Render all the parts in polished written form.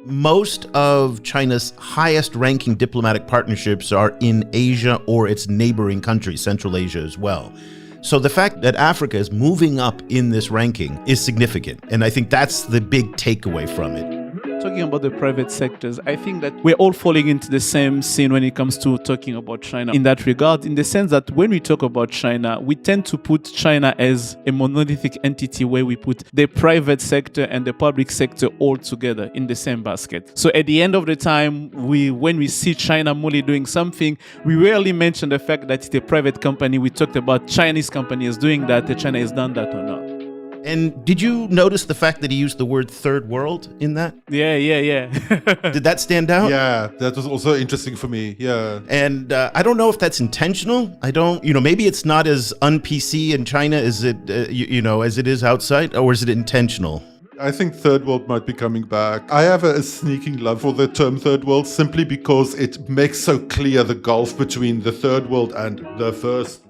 Most of China's highest ranking diplomatic partnerships are in Asia or its neighboring countries, Central Asia as well. So the fact that Africa is moving up in this ranking is significant. And I think that's the big takeaway from it. Talking about the private sectors, I think that we're all falling into the same scene when it comes to talking about China in that regard, in the sense that when we talk about China, we tend to put China as a monolithic entity where we put the private sector and the public sector all together in the same basket. So at the end of the time, when we see China only doing something, we rarely mention the fact that it's a private company. We talked about Chinese companies doing that, China has done that or not. And did you notice the fact that he used the word third world in that? Yeah. Did that stand out? Yeah, that was also interesting for me. Yeah. And I don't know if that's intentional. Maybe it's not as un-PC in China as it, as it is outside, or is it intentional? I think third world might be coming back. I have a sneaking love for the term third world simply because it makes so clear the gulf between the third world and the first.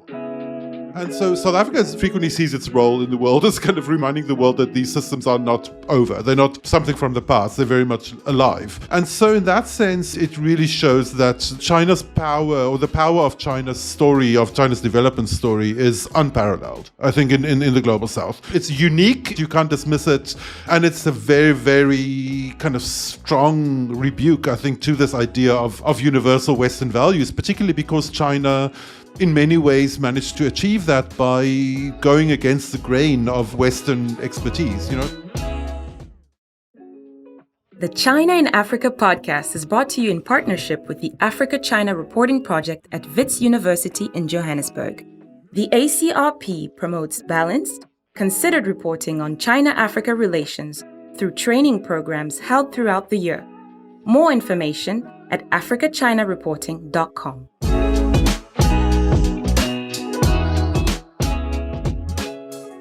And so South Africa frequently sees its role in the world as kind of reminding the world that these systems are not over. They're not something from the past. They're very much alive. And so in that sense, it really shows that China's power, or the power of China's story, of China's development story, is unparalleled, I think, in the global south. It's unique. You can't dismiss it. And it's a very, very kind of strong rebuke, I think, to this idea of universal Western values, particularly because China in many ways managed to achieve that by going against the grain of Western expertise, The China in Africa podcast is brought to you in partnership with the Africa-China Reporting Project at Wits University in Johannesburg. The ACRP promotes balanced, considered reporting on China-Africa relations through training programs held throughout the year. More information at africachinareporting.com.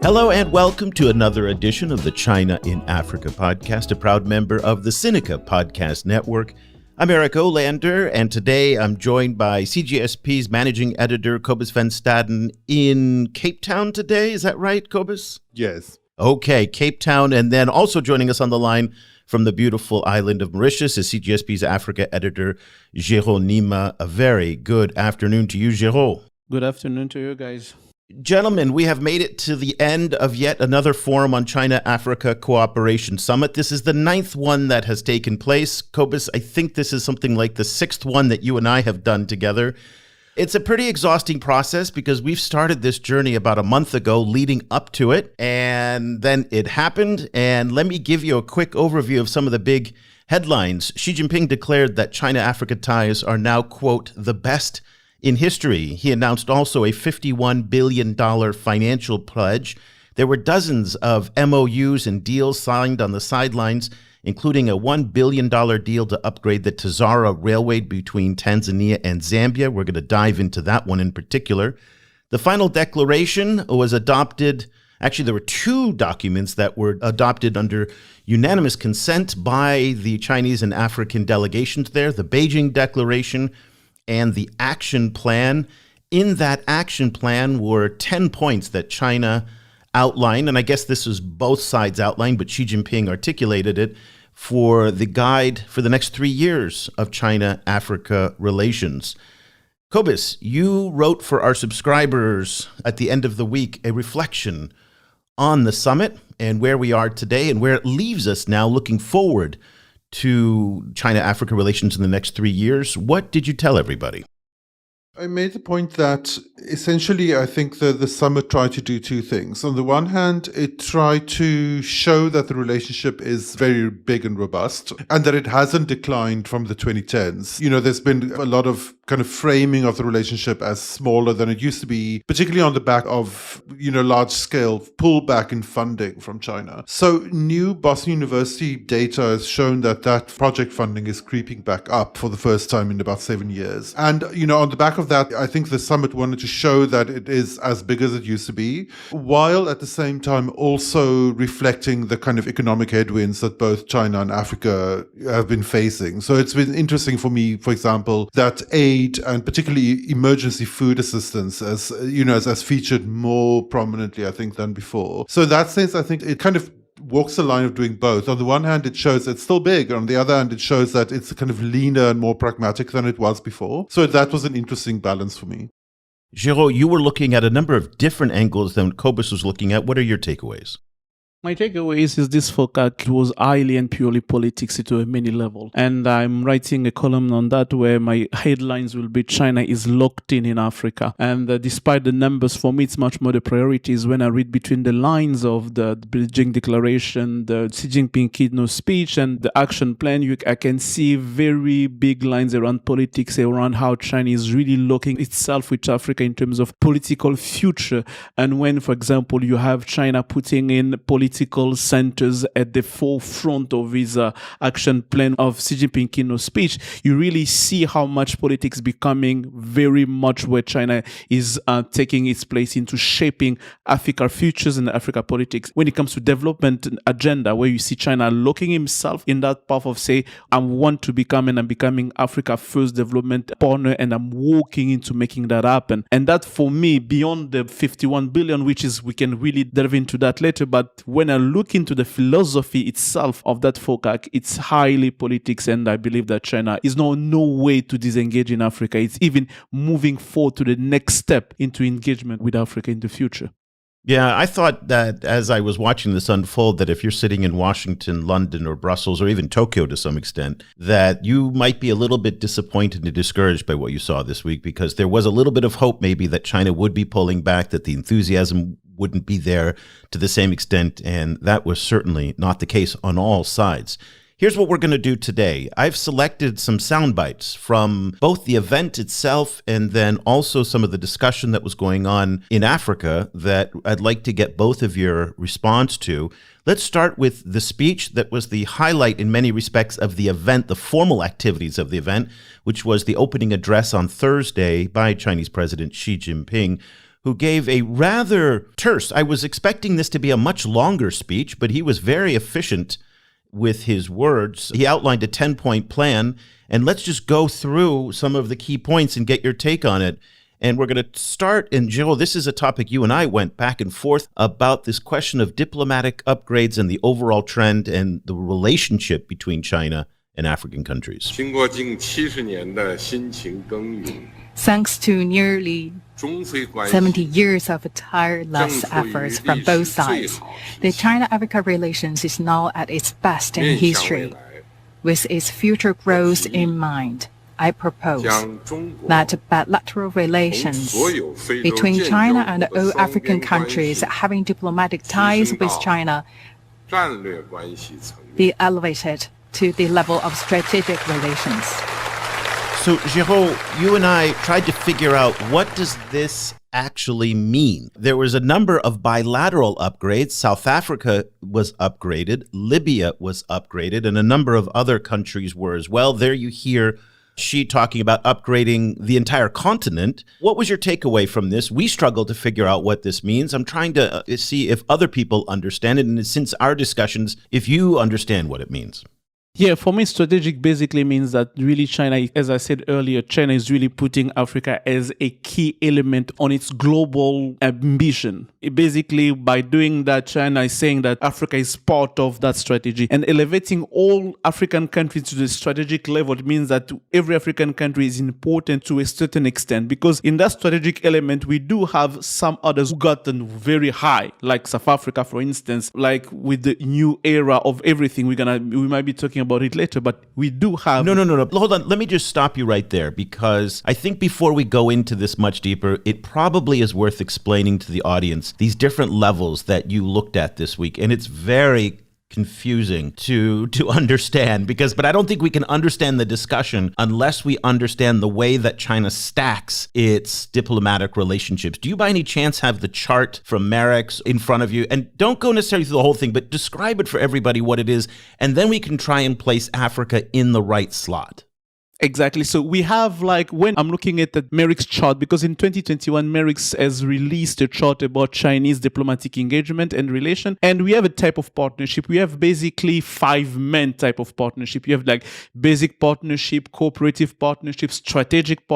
Hello and welcome to another edition of the China in Africa podcast, a proud member of the Sinica Podcast Network. I'm Eric Olander, and today I'm joined by CGSP's managing editor, Cobus van Staden, in Cape Town today. Is that right, Cobus? Yes. Okay, Cape Town. And then also joining us on the line from the beautiful island of Mauritius is CGSP's Africa editor, Géraud. A very good afternoon to you, Géraud. Good afternoon to you guys. Gentlemen, we have made it to the end of yet another Forum on China-Africa Cooperation Summit. This is the 9th one that has taken place. Cobus, I think this is something like the 6th one that you and I have done together. It's a pretty exhausting process because we've started this journey about a month ago leading up to it, and then it happened. And let me give you a quick overview of some of the big headlines. Xi Jinping declared that China-Africa ties are now, quote, the best in history. He announced also a $51 billion financial pledge. There were dozens of MOUs and deals signed on the sidelines, including a $1 billion deal to upgrade the Tazara railway between Tanzania and Zambia. We're going to dive into that one in particular. The final declaration was adopted. Actually, there were two documents that were adopted under unanimous consent by the Chinese and African delegations there, the Beijing Declaration and the action plan. In that action plan were 10 points that China outlined, and I guess this was both sides outlined, but Xi Jinping articulated it for the guide for the next 3 years of China-Africa relations. Cobus, you wrote for our subscribers at the end of the week a reflection on the summit and where we are today and where it leaves us now looking forward to China-Africa relations in the next 3 years. What did you tell everybody? I made the point that essentially I think the summit tried to do two things. On the one hand, it tried to show that the relationship is very big and robust and that it hasn't declined from the 2010s. There's been a lot of kind of framing of the relationship as smaller than it used to be, particularly on the back of, large-scale pullback in funding from China. So new Boston University data has shown that project funding is creeping back up for the first time in about 7 years. And, on the back of that, I think the summit wanted to show that it is as big as it used to be, while at the same time also reflecting the kind of economic headwinds that both China and Africa have been facing. So it's been interesting for me, for example, that aid and particularly emergency food assistance as featured more prominently, I think, than before. So in that sense, I think it kind of walks the line of doing both. On the one hand, it shows it's still big. On the other hand, it shows that it's kind of leaner and more pragmatic than it was before. So that was an interesting balance for me. Géraud, you were looking at a number of different angles than Cobus was looking at. What are your takeaways? My takeaways is this FOCAC was highly and purely politics to a many level. And I'm writing a column on that where my headlines will be China is locked in Africa. And despite the numbers, for me, it's much more the priorities. When I read between the lines of the Beijing declaration, the Xi Jinping keynote speech, and the action plan, I can see very big lines around politics, around how China is really locking itself with Africa in terms of political future. And when, for example, you have China putting in political centers at the forefront of his action plan of Xi Jinping keynote speech, you really see how much politics becoming very much where China is taking its place into shaping Africa futures and Africa politics. When it comes to development agenda, where you see China locking himself in that path of say, I want to become and I'm becoming Africa first development partner and I'm walking into making that happen. And that for me, beyond the 51 billion, which is, we can really delve into that later, but when I look into the philosophy itself of that FOCAC, it's highly politics, and I believe that China is no way to disengage in Africa. It's even moving forward to the next step into engagement with Africa in the future. Yeah, I thought that as I was watching this unfold, that if you're sitting in Washington, London, or Brussels, or even Tokyo to some extent, that you might be a little bit disappointed and discouraged by what you saw this week, because there was a little bit of hope maybe that China would be pulling back, that the enthusiasm wouldn't be there to the same extent, and that was certainly not the case on all sides. Here's what we're going to do today. I've selected some sound bites from both the event itself and then also some of the discussion that was going on in Africa that I'd like to get both of your response to. Let's start with the speech that was the highlight in many respects of the event, the formal activities of the event, which was the opening address on Thursday by Chinese President Xi Jinping, who gave a rather terse, I was expecting this to be a much longer speech, but he was very efficient with his words. He outlined a 10-point plan, and let's just go through some of the key points and get your take on it. And we're going to start, and Géraud, this is a topic you and I went back and forth about, this question of diplomatic upgrades and the overall trend and the relationship between China and African countries. Thanks to nearly 70 years of tireless efforts from both sides, the China-Africa relations is now at its best in history. With its future growth in mind, I propose that bilateral relations between China and all African countries having diplomatic ties with China be elevated to the level of strategic relations. So, Géraud, you and I tried to figure out, what does this actually mean? There was a number of bilateral upgrades. South Africa was upgraded, Libya was upgraded, and a number of other countries were as well. There you hear Xi talking about upgrading the entire continent. What was your takeaway from this? We struggled to figure out what this means. I'm trying to see if other people understand it, and since our discussions, if you understand what it means. Yeah, for me, strategic basically means that really China, as I said earlier, China is really putting Africa as a key element on its global ambition. Basically, by doing that, China is saying that Africa is part of that strategy, and elevating all African countries to the strategic level. It means that every African country is important to a certain extent, because in that strategic element, we do have some others who gotten very high, like South Africa, for instance, like with the new era of everything. We might be talking about it later, but we do have... No. Hold on. Let me just stop you right there, because I think before we go into this much deeper, it probably is worth explaining to the audience these different levels that you looked at this week. And it's very confusing to understand, but I don't think we can understand the discussion unless we understand the way that China stacks its diplomatic relationships. Do you by any chance have the chart from Marek's in front of you? And don't go necessarily through the whole thing, but describe it for everybody what it is, and then we can try and place Africa in the right slot. Exactly. So we have when I'm looking at the Merrick's chart, because in 2021, Merrick's has released a chart about Chinese diplomatic engagement and relation. And we have a type of partnership. We have basically 5 main type of partnership. You have basic partnership, cooperative partnership, strategic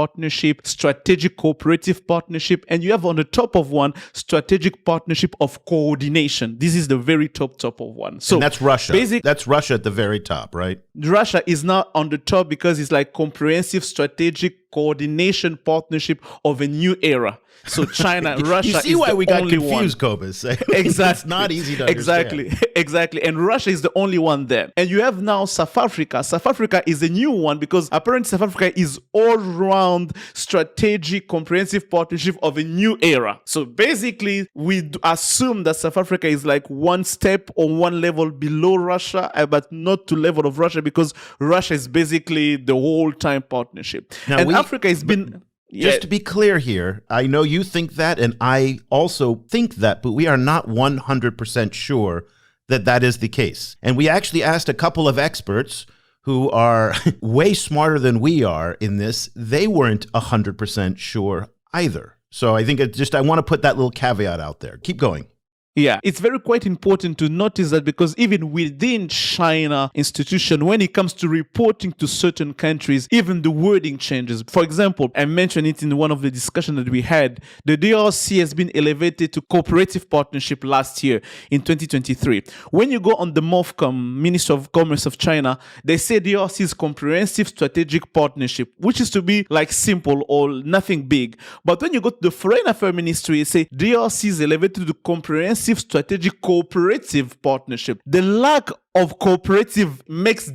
cooperative partnership. And you have on the top of one, strategic partnership of coordination. This is the very top of one. So and that's Russia. That's Russia at the very top, right? Russia is not on the top because it's comprehensive strategic coordination partnership of a new era. So China and Russia you see is why the we got only confused, one. Cobus. Exactly. It's not easy to understand. Exactly. And Russia is the only one there. And you have now South Africa. South Africa is a new one because apparently South Africa is all-round strategic comprehensive partnership of a new era. So basically, we assume that South Africa is one step or one level below Russia, but not to level of Russia because Russia is basically the whole time partnership. Now and Africa has been... Just to be clear here, I know you think that, and I also think that, but we are not 100% sure that that is the case. And we actually asked a couple of experts who are way smarter than we are in this. They weren't 100% sure either. So I think I want to put that little caveat out there. Keep going. Yeah, it's quite important to notice that because even within China institution, when it comes to reporting to certain countries, even the wording changes. For example, I mentioned it in one of the discussions that we had. The DRC has been elevated to cooperative partnership last year in 2023. When you go on the MOFCOM, Minister of Commerce of China, they say DRC is comprehensive strategic partnership, which is to be simple or nothing big. But when you go to the Foreign Affairs Ministry, they say DRC is elevated to comprehensive strategic cooperative partnership. The lack of cooperative makes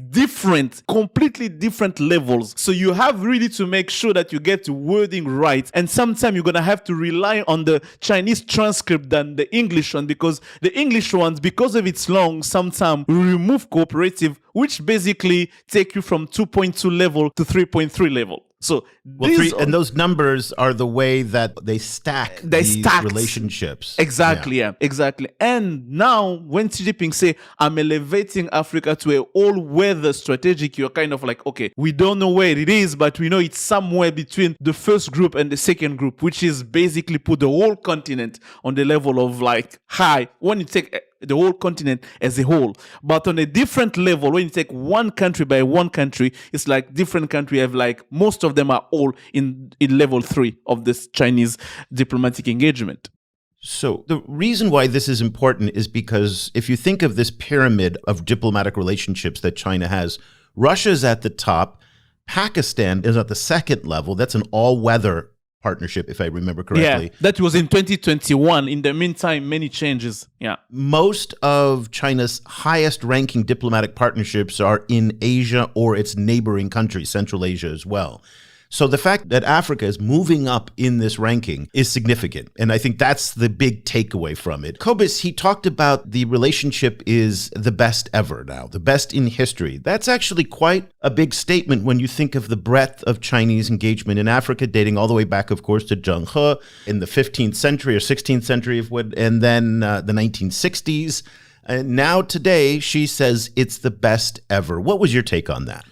completely different levels. So you have really to make sure that you get the wording right. And sometimes you're going to have to rely on the Chinese transcript than the English one because the English ones, because of its long, sometimes remove cooperative, which basically take you from 2.2 level to 3.3 level. So and those numbers are the way that they stack these relationships. Exactly. And now when Xi Jinping say, I'm elevating Africa to a all-weather strategic, you're kind of okay, we don't know where it is, but we know it's somewhere between the first group and the second group, which is basically put the whole continent on the level of high. When you take the whole continent as a whole. But on a different level, when you take one country by one country, it's different country have most of them are all in level 3 of this Chinese diplomatic engagement. So the reason why this is important is because if you think of this pyramid of diplomatic relationships that China has, Russia's at the top, Pakistan is at the second level. That's an all-weather partnership, if I remember correctly. Yeah, that was in 2021. In the meantime, many changes. Yeah. Most of China's highest ranking diplomatic partnerships are in Asia or its neighboring countries, Central Asia as well. So the fact that Africa is moving up in this ranking is significant. And I think that's the big takeaway from it. Cobus, he talked about the relationship is the best ever now, the best in history. That's actually quite a big statement when you think of the breadth of Chinese engagement in Africa, dating all the way back, of course, to Zheng He in the 15th century or 16th century, and then the 1960s. And now today, she says it's the best ever. What was your take on that?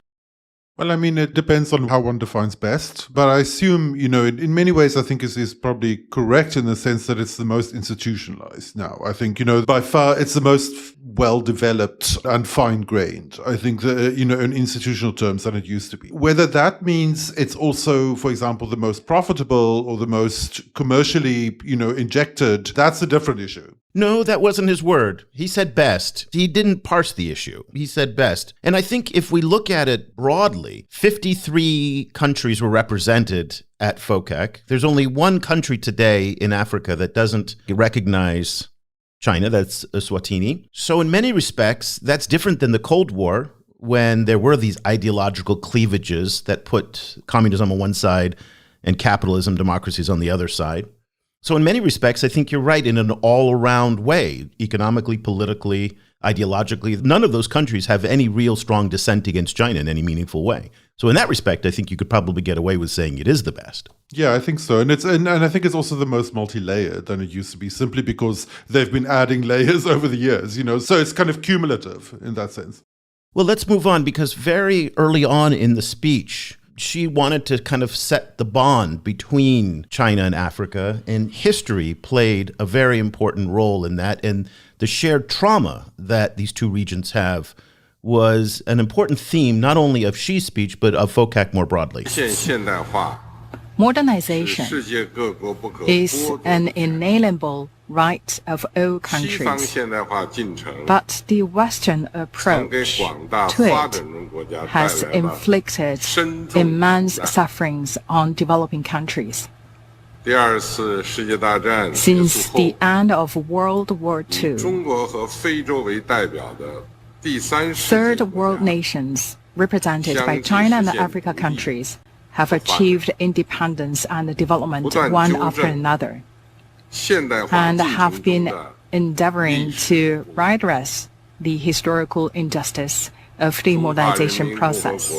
Well, it depends on how one defines best, but I assume, in many ways, I think is probably correct in the sense that it's the most institutionalized now. I think, by far, it's the most well-developed and fine-grained, I think, in institutional terms than it used to be. Whether that means it's also, for example, the most profitable or the most commercially, injected, that's a different issue. No, that wasn't his word. He said best. He didn't parse the issue. He said best. And I think if we look at it broadly, 53 countries were represented at FOCAC. There's only one country today in Africa that doesn't recognize China. That's Eswatini. So in many respects, that's different than the Cold War, when there were these ideological cleavages that put communism on one side and capitalism, democracies on the other side. So in many respects, I think you're right in an all-around way, economically, politically, ideologically. None of those countries have any real strong dissent against China in any meaningful way. So in that respect, I think you could probably get away with saying it is the best. Yeah, I think so. And I think it's also the most multi-layered than it used to be, simply because they've been adding layers over the years, so it's kind of cumulative in that sense. Well, let's move on, because very early on in the speech, Xi wanted to kind of set the bond between China and Africa, and history played a very important role in that. And the shared trauma that these two regions have was an important theme, not only of Xi's speech, but of FOCAC more broadly. Modernization is an inalienable right of all countries, but the Western approach to it has inflicted immense sufferings on developing countries. Since the end of World War II, third world nations represented by China and Africa countries have achieved independence and development one after another, and have been endeavoring to redress the historical injustice of the modernization process.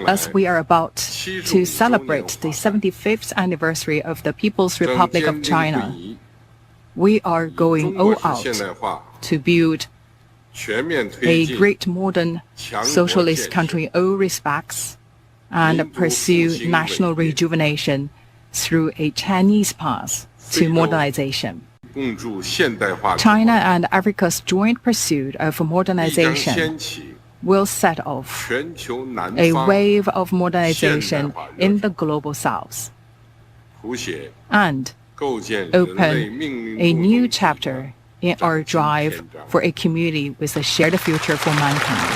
As we are about to celebrate the 75th anniversary of the People's Republic of China, we are going all out to build a great modern socialist country in all respects and pursue national rejuvenation through a Chinese path to modernization. China and Africa's joint pursuit of modernization will set off a wave of modernization in the global south and open a new chapter in our drive for a community with a shared future for mankind.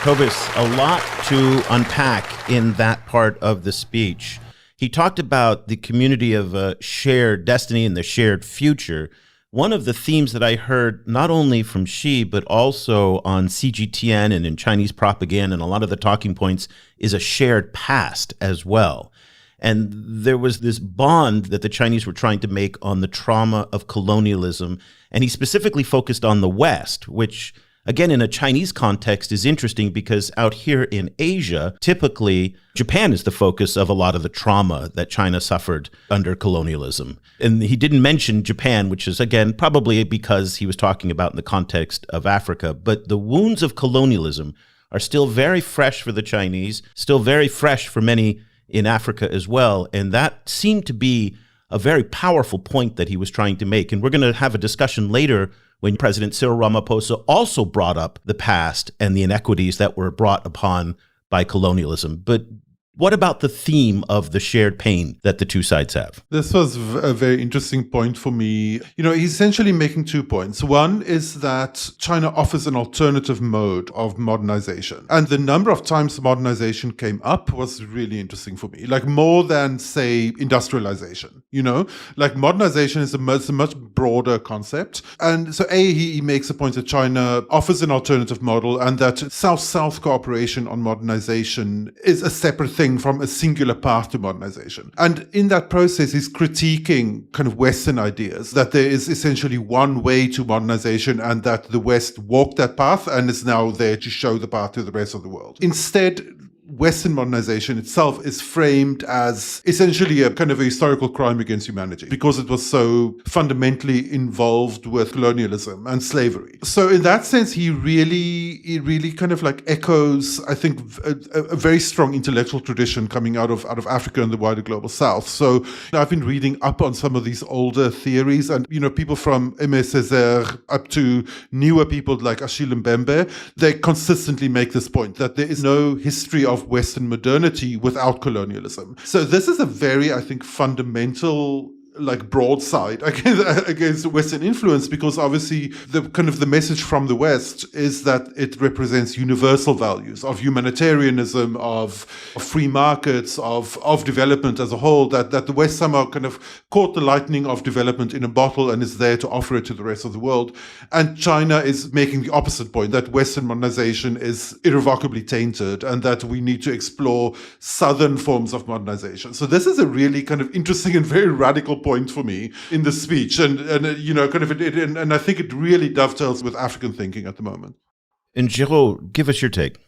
Cobus, a lot to unpack in that part of the speech. He talked about the community of shared destiny and the shared future. One of the themes that I heard not only from Xi, but also on CGTN and in Chinese propaganda and a lot of the talking points is a shared past as well. And there was this bond that the Chinese were trying to make on the trauma of colonialism. And he specifically focused on the West, which, again, in a Chinese context is interesting because out here in Asia, typically Japan is the focus of a lot of the trauma that China suffered under colonialism. And he didn't mention Japan, which is, again, probably because he was talking about in the context of Africa. But the wounds of colonialism are still very fresh for the Chinese, still very fresh for many in Africa as well. And that seemed to be a very powerful point that he was trying to make. And we're going to have a discussion later when President Cyril Ramaphosa also brought up the past and the inequities that were brought upon by colonialism. But what about the theme of the shared pain that the two sides have? This was a very interesting point for me. You know, he's essentially making 2 points. One is that China offers an alternative mode of modernization. And the number of times modernization came up was really interesting for me. Like more than, say, industrialization, you know? Like modernization is a much broader concept. And so he makes a point that China offers an alternative model and that South-South cooperation on modernization is a separate thing from a singular path to modernization. And in that process, he's critiquing kind of Western ideas that there is essentially one way to modernization and that the West walked that path and is now there to show the path to the rest of the world. Instead, Western modernization itself is framed as essentially a kind of a historical crime against humanity because it was so fundamentally involved with colonialism and slavery. So in that sense, he really kind of like echoes, I think, a very strong intellectual tradition coming out of Africa and the wider global South. So I've been reading up on some of these older theories and, you know, people from Aimé Césaire up to newer people like Achille Mbembe, they consistently make this point that there is no history of Western modernity without colonialism. So this is a very, I think, fundamental like broadside against Western influence because obviously the kind of the message from the West is that it represents universal values of humanitarianism, of free markets, of development as a whole, that the West somehow kind of caught the lightning of development in a bottle and is there to offer it to the rest of the world. And China is making the opposite point, that Western modernization is irrevocably tainted and that we need to explore Southern forms of modernization. So this is a really kind of interesting and very radical point for me in the speech, and you know, kind of and I think it really dovetails with African thinking at the moment. And Géraud, give us your take.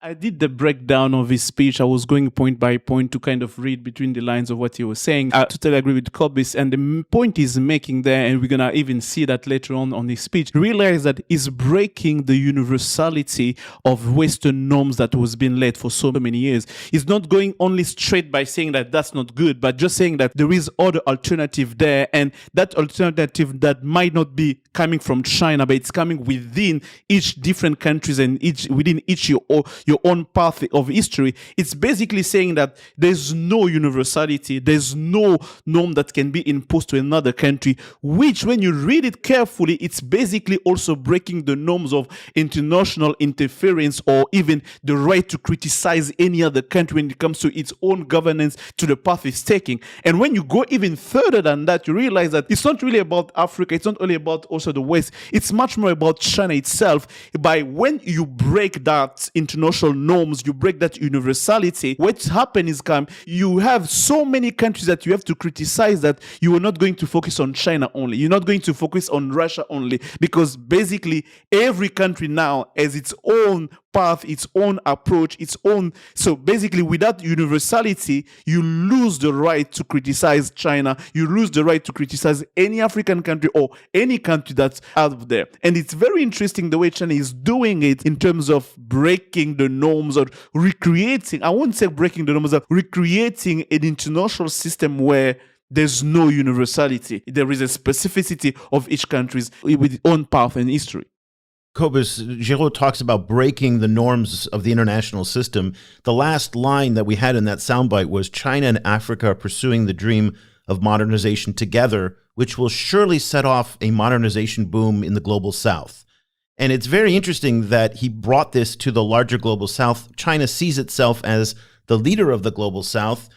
I did the breakdown of his speech. I was going point by point to kind of read between the lines of what he was saying. I totally agree with Cobus, and the point he's making there, and we're going to even see that later on his speech, realize that he's breaking the universality of Western norms that was being led for so many years. He's not going only straight by saying that that's not good, but just saying that there is other alternative there, and that alternative that might not be coming from China, but it's coming within each different countries and within each your own path of history. It's basically saying that there's no universality, there's no norm that can be imposed to another country, which when you read it carefully, it's basically also breaking the norms of international interference or even the right to criticize any other country when it comes to its own governance, to the path it's taking. And when you go even further than that, you realize that it's not really about Africa, it's not only about also the West, it's much more about China itself. By when you break that international norms, you break that universality, what's happened is you have so many countries that you have to criticize that you are not going to focus on China only. You're not going to focus on Russia only, because basically every country now has its own path, its own approach, its own. So basically, without universality, you lose the right to criticize China. You lose the right to criticize any African country or any country that's out there. And it's very interesting the way China is doing it in terms of breaking the norms or recreating. I won't say breaking the norms, but recreating an international system where there's no universality. There is a specificity of each country's with its own path and history. Cobus, Géraud talks about breaking the norms of the international system. The last line that we had in that soundbite was China and Africa are pursuing the dream of modernization together, which will surely set off a modernization boom in the global south. And it's very interesting that he brought this to the larger global south. China sees itself as the leader of the global south.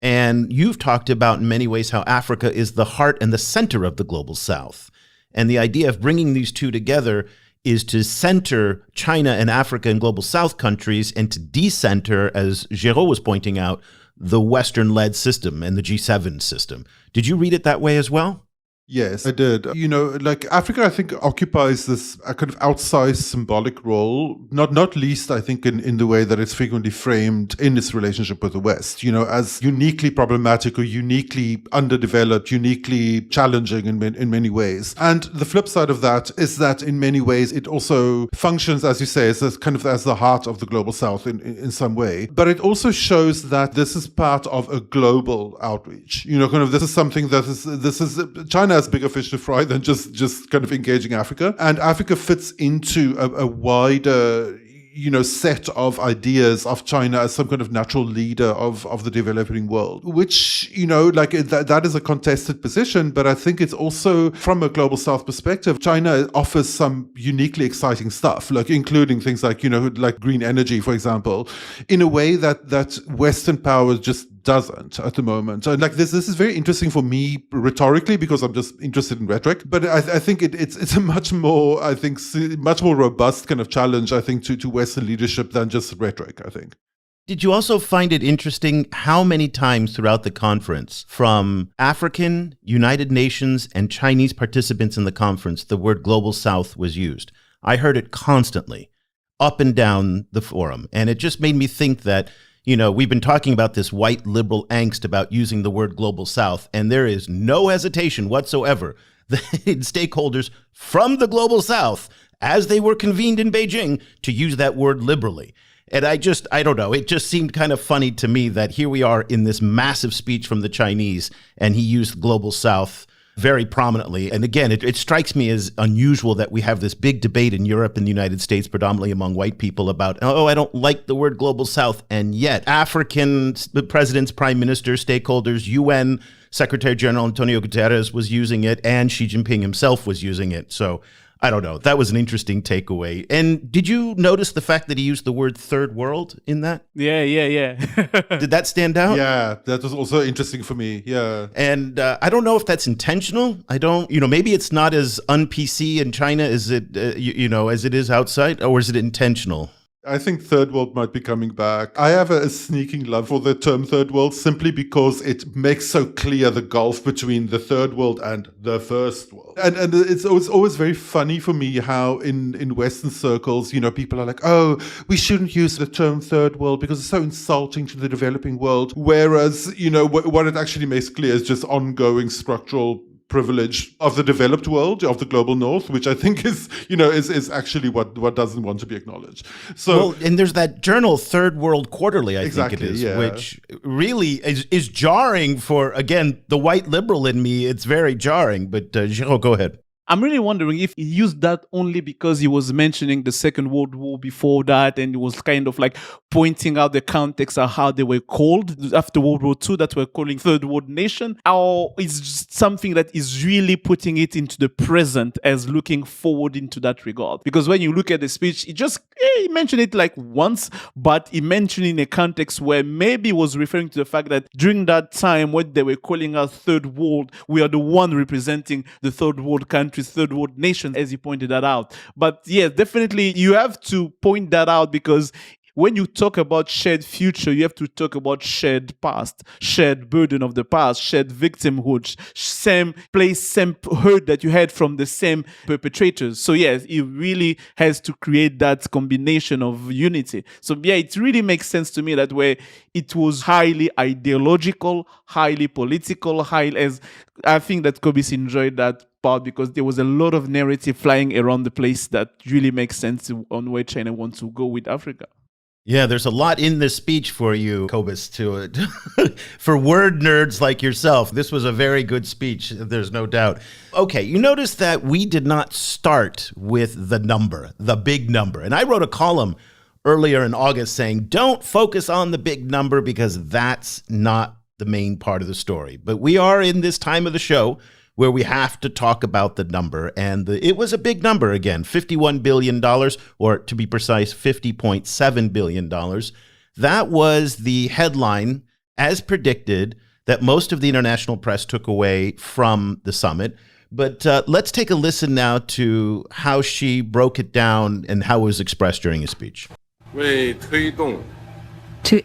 And you've talked about in many ways how Africa is the heart and the center of the global south. And the idea of bringing these two together is to center China and Africa and global south countries and to decenter, as Géraud was pointing out, the Western-led system and the G7 system. Did you read it that way as well? Yes, I did. You know, like Africa, I think, occupies this kind of outsized symbolic role, not least, I think, in the way that it's frequently framed in its relationship with the West, you know, as uniquely problematic or uniquely underdeveloped, uniquely challenging in many ways. And the flip side of that is that in many ways, it also functions, as you say, as kind of as the heart of the global South in some way. But it also shows that this is part of a global outreach. You know, kind of this is something that China has bigger fish to fry than just kind of engaging Africa. And Africa fits into a wider, you know, set of ideas of China as some kind of natural leader of the developing world, which, you know, like that is a contested position. But I think it's also, from a global South perspective, China offers some uniquely exciting stuff, like including things like, you know, like green energy, for example, in a way that Western power just doesn't at the moment. And like this is very interesting for me rhetorically, because I'm just interested in rhetoric. But I think it's a much more robust kind of challenge, I think, to Western leadership than just rhetoric, I think. Did you also find it interesting how many times throughout the conference, from African, United Nations, and Chinese participants in the conference, the word Global South was used? I heard it constantly, up and down the forum. And it just made me think that, you know, we've been talking about this white liberal angst about using the word Global South, and there is no hesitation whatsoever in stakeholders from the Global South, as they were convened in Beijing, to use that word liberally. And I don't know, it just seemed kind of funny to me that here we are in this massive speech from the Chinese, and he used Global South very prominently. And again, it strikes me as unusual that we have this big debate in Europe and the United States, predominantly among white people, about, oh, I don't like the word Global South. And yet African presidents, prime ministers, stakeholders, UN Secretary General Antonio Guterres was using it, and Xi Jinping himself was using it. So I don't know. That was an interesting takeaway. And did you notice the fact that he used the word third world in that? Yeah. Did that stand out? Yeah, that was also interesting for me. Yeah. And I don't know if that's intentional. Maybe it's not as un-PC in China as it, as it is outside, or is it intentional? I think third world might be coming back. I have a sneaking love for the term third world simply because it makes so clear the gulf between the third world and the first world. And it's always very funny for me how in Western circles, people are like, oh, we shouldn't use the term third world because it's so insulting to the developing world. Whereas, what it actually makes clear is just ongoing structural privilege of the developed world, of the global north, which I think is actually what doesn't want to be acknowledged. So, and there's that journal, Third World Quarterly, I think it is, yeah. which really is jarring for, again, the white liberal in me. It's very jarring. But Géraud, go ahead. I'm really wondering if he used that only because he was mentioning the Second World War before that, and he was kind of like pointing out the context of how they were called after World War II that we're calling Third World Nation, or is just something that is really putting it into the present as looking forward into that regard. Because when you look at the speech, he mentioned it like once, but he mentioned in a context where maybe he was referring to the fact that during that time when they were calling us Third World, we are the one representing the Third World countries, Third World nations, as he pointed that out. But yes, definitely you have to point that out, because when you talk about shared future, you have to talk about shared past, shared burden of the past, shared victimhood, same place, same hurt that you had from the same perpetrators. So yes, it really has to create that combination of unity. So yeah, it really makes sense to me that way it was highly ideological, highly political, as I think that Cobus enjoyed that part because there was a lot of narrative flying around the place that really makes sense on where China wants to go with Africa. Yeah, there's a lot in this speech for you, Cobus, for word nerds like yourself. This was a very good speech, there's no doubt. Okay, you notice that we did not start with the number, the big number. And I wrote a column earlier in August saying, don't focus on the big number because that's not the main part of the story. But we are in this time of the show where we have to talk about the number. And it was a big number again, $51 billion, or to be precise, $50.7 billion. That was the headline, as predicted, that most of the international press took away from the summit. But let's take a listen now to how she broke it down and how it was expressed during his speech. To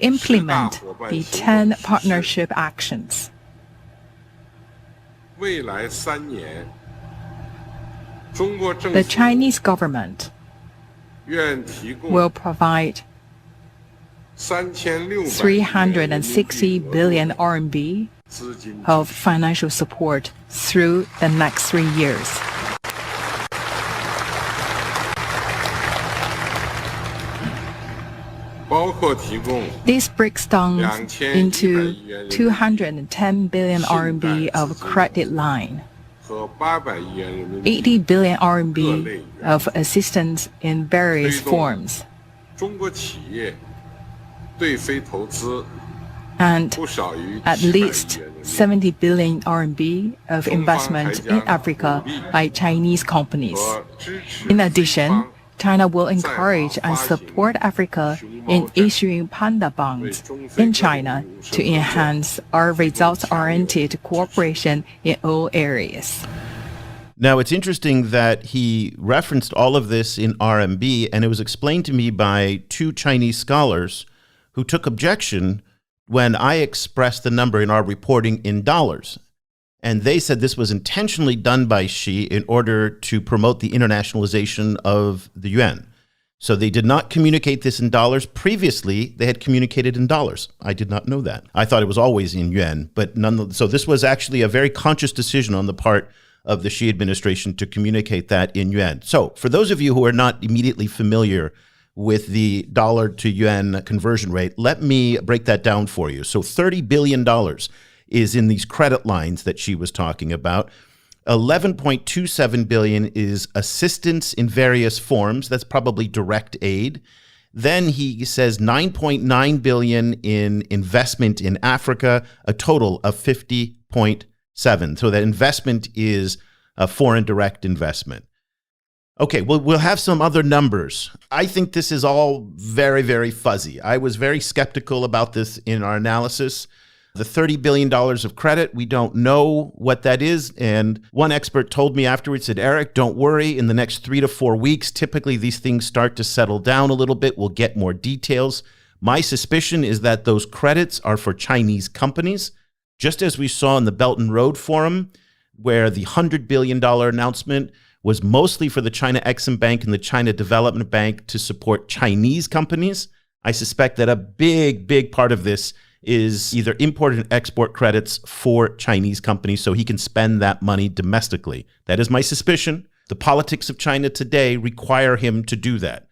implement the 10 partnership actions, the Chinese government will provide 360 billion RMB of financial support through the next 3 years. This breaks down into 210 billion RMB of credit line, 80 billion RMB of assistance in various forms, and at least 70 billion RMB of investment in Africa by Chinese companies. In addition, China will encourage and support Africa in issuing panda bonds in China to enhance our results-oriented cooperation in all areas. Now, it's interesting that he referenced all of this in RMB, and it was explained to me by two Chinese scholars who took objection when I expressed the number in our reporting in dollars. And they said this was intentionally done by Xi in order to promote the internationalization of the yuan. So they did not communicate this in dollars. Previously, they had communicated in dollars. I did not know that. I thought it was always in yuan. So this was actually a very conscious decision on the part of the Xi administration to communicate that in yuan. So for those of you who are not immediately familiar with the dollar to yuan conversion rate, let me break that down for you. So $30 billion is in these credit lines that she was talking about. 11.27 billion is assistance in various forms. That's probably direct aid. Then he says 9.9 billion in investment in Africa, a total of 50.7. So that investment is a foreign direct investment. Okay, well, we'll have some other numbers. I think this is all very, very fuzzy. I was very skeptical about this in our analysis. The $30 billion of credit, we don't know what that is. And one expert told me afterwards, said, Eric, don't worry. In the next 3 to 4 weeks, typically these things start to settle down a little bit. We'll get more details. My suspicion is that those credits are for Chinese companies, just as we saw in the Belt and Road Forum, where the $100 billion announcement was mostly for the China Exim Bank and the China Development Bank to support Chinese companies. I suspect that a big part of this is either import and export credits for Chinese companies so he can spend that money domestically. That is my suspicion. The politics of China today require him to do that.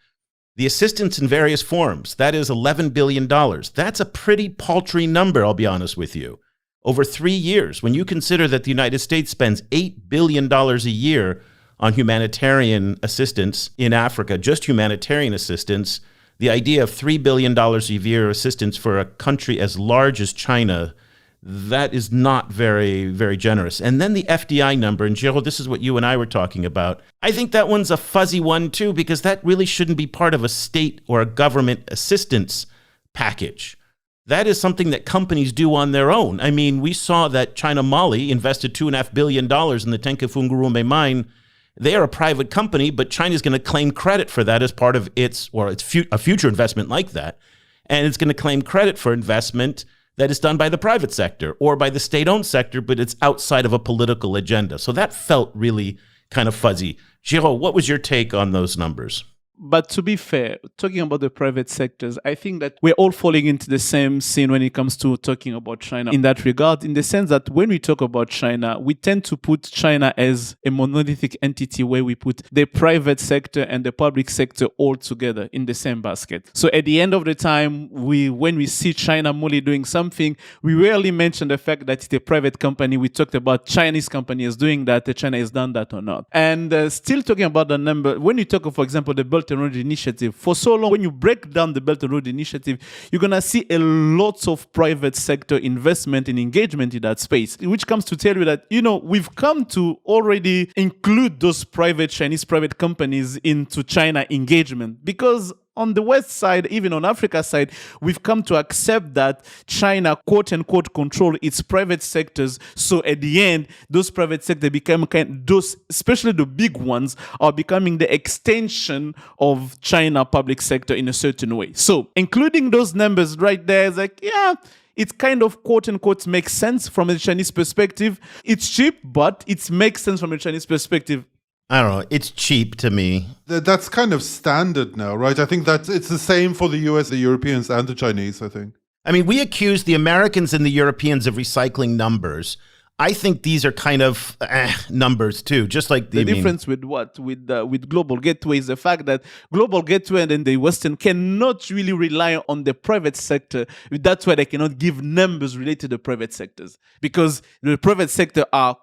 The assistance in various forms, that is $11 billion. That's a pretty paltry number, I'll be honest with you. Over 3 years, when you consider that the United States spends $8 billion a year on humanitarian assistance in Africa, just humanitarian assistance, the idea of $3 billion a year assistance for a country as large as China, that is not very, very generous. And then the FDI number, and Géraud, this is what you and I were talking about. I think that one's a fuzzy one too, because that really shouldn't be part of a state or a government assistance package. That is something that companies do on their own. I mean, we saw that China Mali invested $2.5 billion in the Tenke-Fungurume mine. They are a private company, but China's going to claim credit for that as part of a future investment like that. And it's going to claim credit for investment that is done by the private sector or by the state-owned sector, but it's outside of a political agenda. So that felt really kind of fuzzy. Géraud, what was your take on those numbers? But to be fair, talking about the private sectors, I think that we're all falling into the same scene when it comes to talking about China in that regard, in the sense that when we talk about China, we tend to put China as a monolithic entity where we put the private sector and the public sector all together in the same basket. So at the end of the time, when we see China Mali doing something, we rarely mention the fact that it's a private company. We talked about Chinese companies doing that, China has done that or not. And still talking about the number, when you talk of, for example, the Belt and Road Initiative, for so long, when you break down the Belt and Road Initiative, you're going to see a lot of private sector investment and engagement in that space, which comes to tell you that, we've come to already include those Chinese private companies into China engagement, because on the West side, even on Africa's side, we've come to accept that China, quote unquote, control its private sectors. So at the end, those private sectors become especially the big ones, are becoming the extension of China public sector in a certain way. So including those numbers right there is like, yeah, it kind of quote unquote makes sense from a Chinese perspective. It's cheap, but it makes sense from a Chinese perspective. I don't know. It's cheap to me. That's kind of standard now, right? I think that it's the same for the US, the Europeans, and the Chinese, I think. I mean, we accuse the Americans and the Europeans of recycling numbers. I think these are kind of numbers too, just like the difference with what? With Global Gateway is the fact that Global Gateway and then the Western cannot really rely on the private sector. That's why they cannot give numbers related to the private sectors, because the private sector are,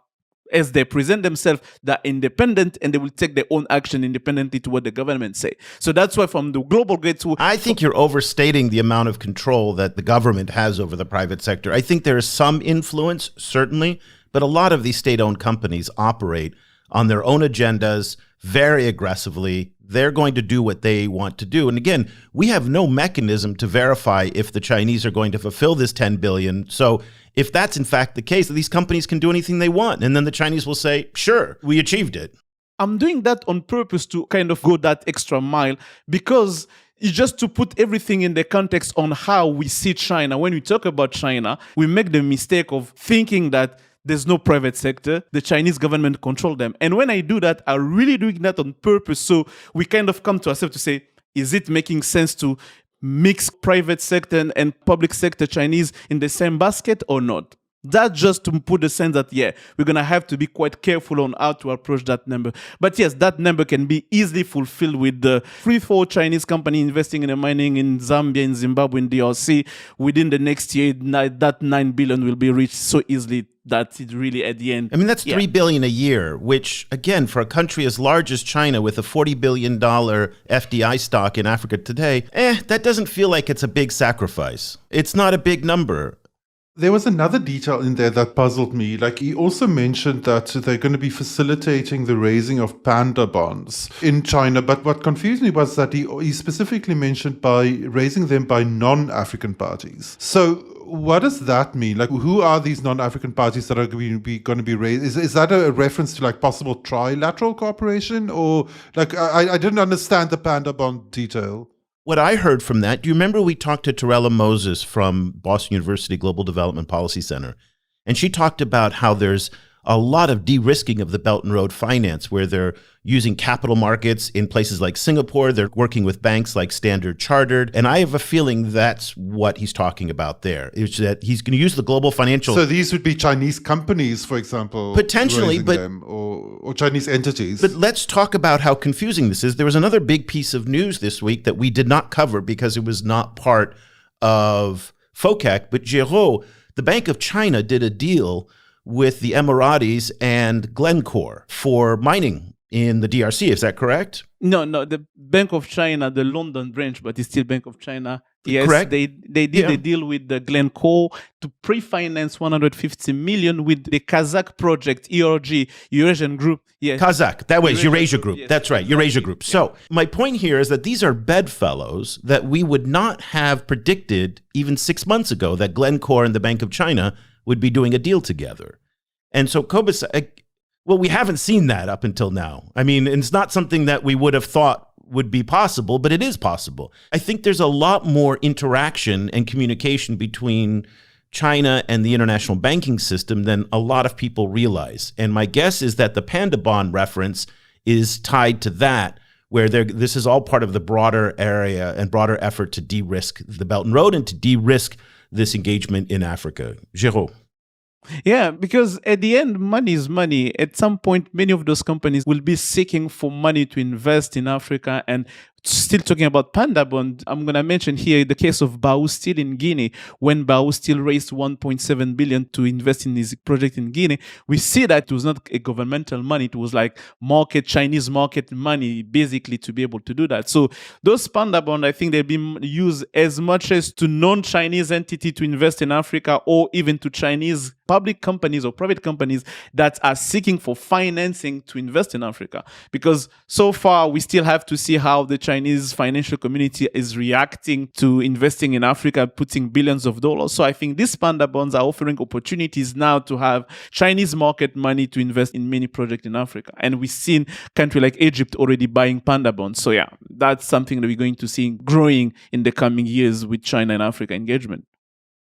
as they present themselves, they're independent and they will take their own action independently to what the government say. So that's why from the global gateway... I think you're overstating the amount of control that the government has over the private sector. I think there is some influence, certainly, but a lot of these state-owned companies operate on their own agendas very aggressively. They're going to do what they want to do. And again, we have no mechanism to verify if the Chinese are going to fulfill this 10 billion. So if that's in fact the case, these companies can do anything they want. And then the Chinese will say, sure, we achieved it. I'm doing that on purpose to kind of go that extra mile, because it's just to put everything in the context on how we see China. When we talk about China, we make the mistake of thinking that there's no private sector. The Chinese government control them. And when I do that, I'm really doing that on purpose. So we kind of come to ourselves to say, is it making sense to mix private sector and public sector Chinese in the same basket or not? That's just to put the sense that, yeah, we're going to have to be quite careful on how to approach that number. But yes, that number can be easily fulfilled with the 3-4 Chinese company investing in a mining in Zambia, in Zimbabwe, in DRC. Within the next year, that 9 billion will be reached so easily that it really at the end. I mean, that's $3 billion a year, which, again, for a country as large as China with a $40 billion FDI stock in Africa today, that doesn't feel like it's a big sacrifice. It's not a big number. There was another detail in there that puzzled me. Like, he also mentioned that they're going to be facilitating the raising of panda bonds in China. But what confused me was that he specifically mentioned by raising them by non-African parties. So what does that mean? Like, who are these non-African parties that are going to be raised? Is that a reference to like possible trilateral cooperation? Or like, I didn't understand the panda bond detail. What I heard from that, do you remember we talked to Torella Moses from Boston University Global Development Policy Center, and she talked about how there's a lot of de-risking of the Belt and Road finance, where they're using capital markets in places like Singapore. They're working with banks like Standard Chartered. And I have a feeling that's what he's talking about there, is that he's going to use the global financial... So these would be Chinese companies, for example, potentially, but them, or Chinese entities. But let's talk about how confusing this is. There was another big piece of news this week that we did not cover because it was not part of FOCAC, but Géraud, the Bank of China, did a deal with the Emiratis and Glencore for mining in the DRC. Is that correct? No, the Bank of China, the London branch, but it's still Bank of China. Yes, correct. They did a deal with the Glencore to pre-finance 150 million with the Kazakh project, ERG, Eurasian Group. Yes. Kazakh, that was Eurasia Group. Yes. That's right, Eurasia Group. So my point here is that these are bedfellows that we would not have predicted even 6 months ago that Glencore and the Bank of China would be doing a deal together. And so Cobus, well, we haven't seen that up until now. I mean, it's not something that we would have thought would be possible, but it is possible. I think there's a lot more interaction and communication between China and the international banking system than a lot of people realize. And my guess is that the Panda Bond reference is tied to that, where this is all part of the broader area and broader effort to de-risk the Belt and Road and to de-risk this engagement in Africa. Géraud. Yeah, because at the end, money is money. At some point, many of those companies will be seeking for money to invest in Africa. And still talking about Panda Bond, I'm going to mention here the case of Bao Steel in Guinea. When Bao Steel raised 1.7 billion to invest in his project in Guinea, we see that it was not a governmental money. It was like Chinese market money, basically, to be able to do that. So those Panda Bond, I think they've been used as much as to non-Chinese entity to invest in Africa, or even to Chinese public companies or private companies that are seeking for financing to invest in Africa. Because so far, we still have to see how the Chinese financial community is reacting to investing in Africa, putting billions of dollars. So I think these Panda Bonds are offering opportunities now to have Chinese market money to invest in many projects in Africa. And we've seen countries like Egypt already buying Panda Bonds. So yeah, that's something that we're going to see growing in the coming years with China and Africa engagement.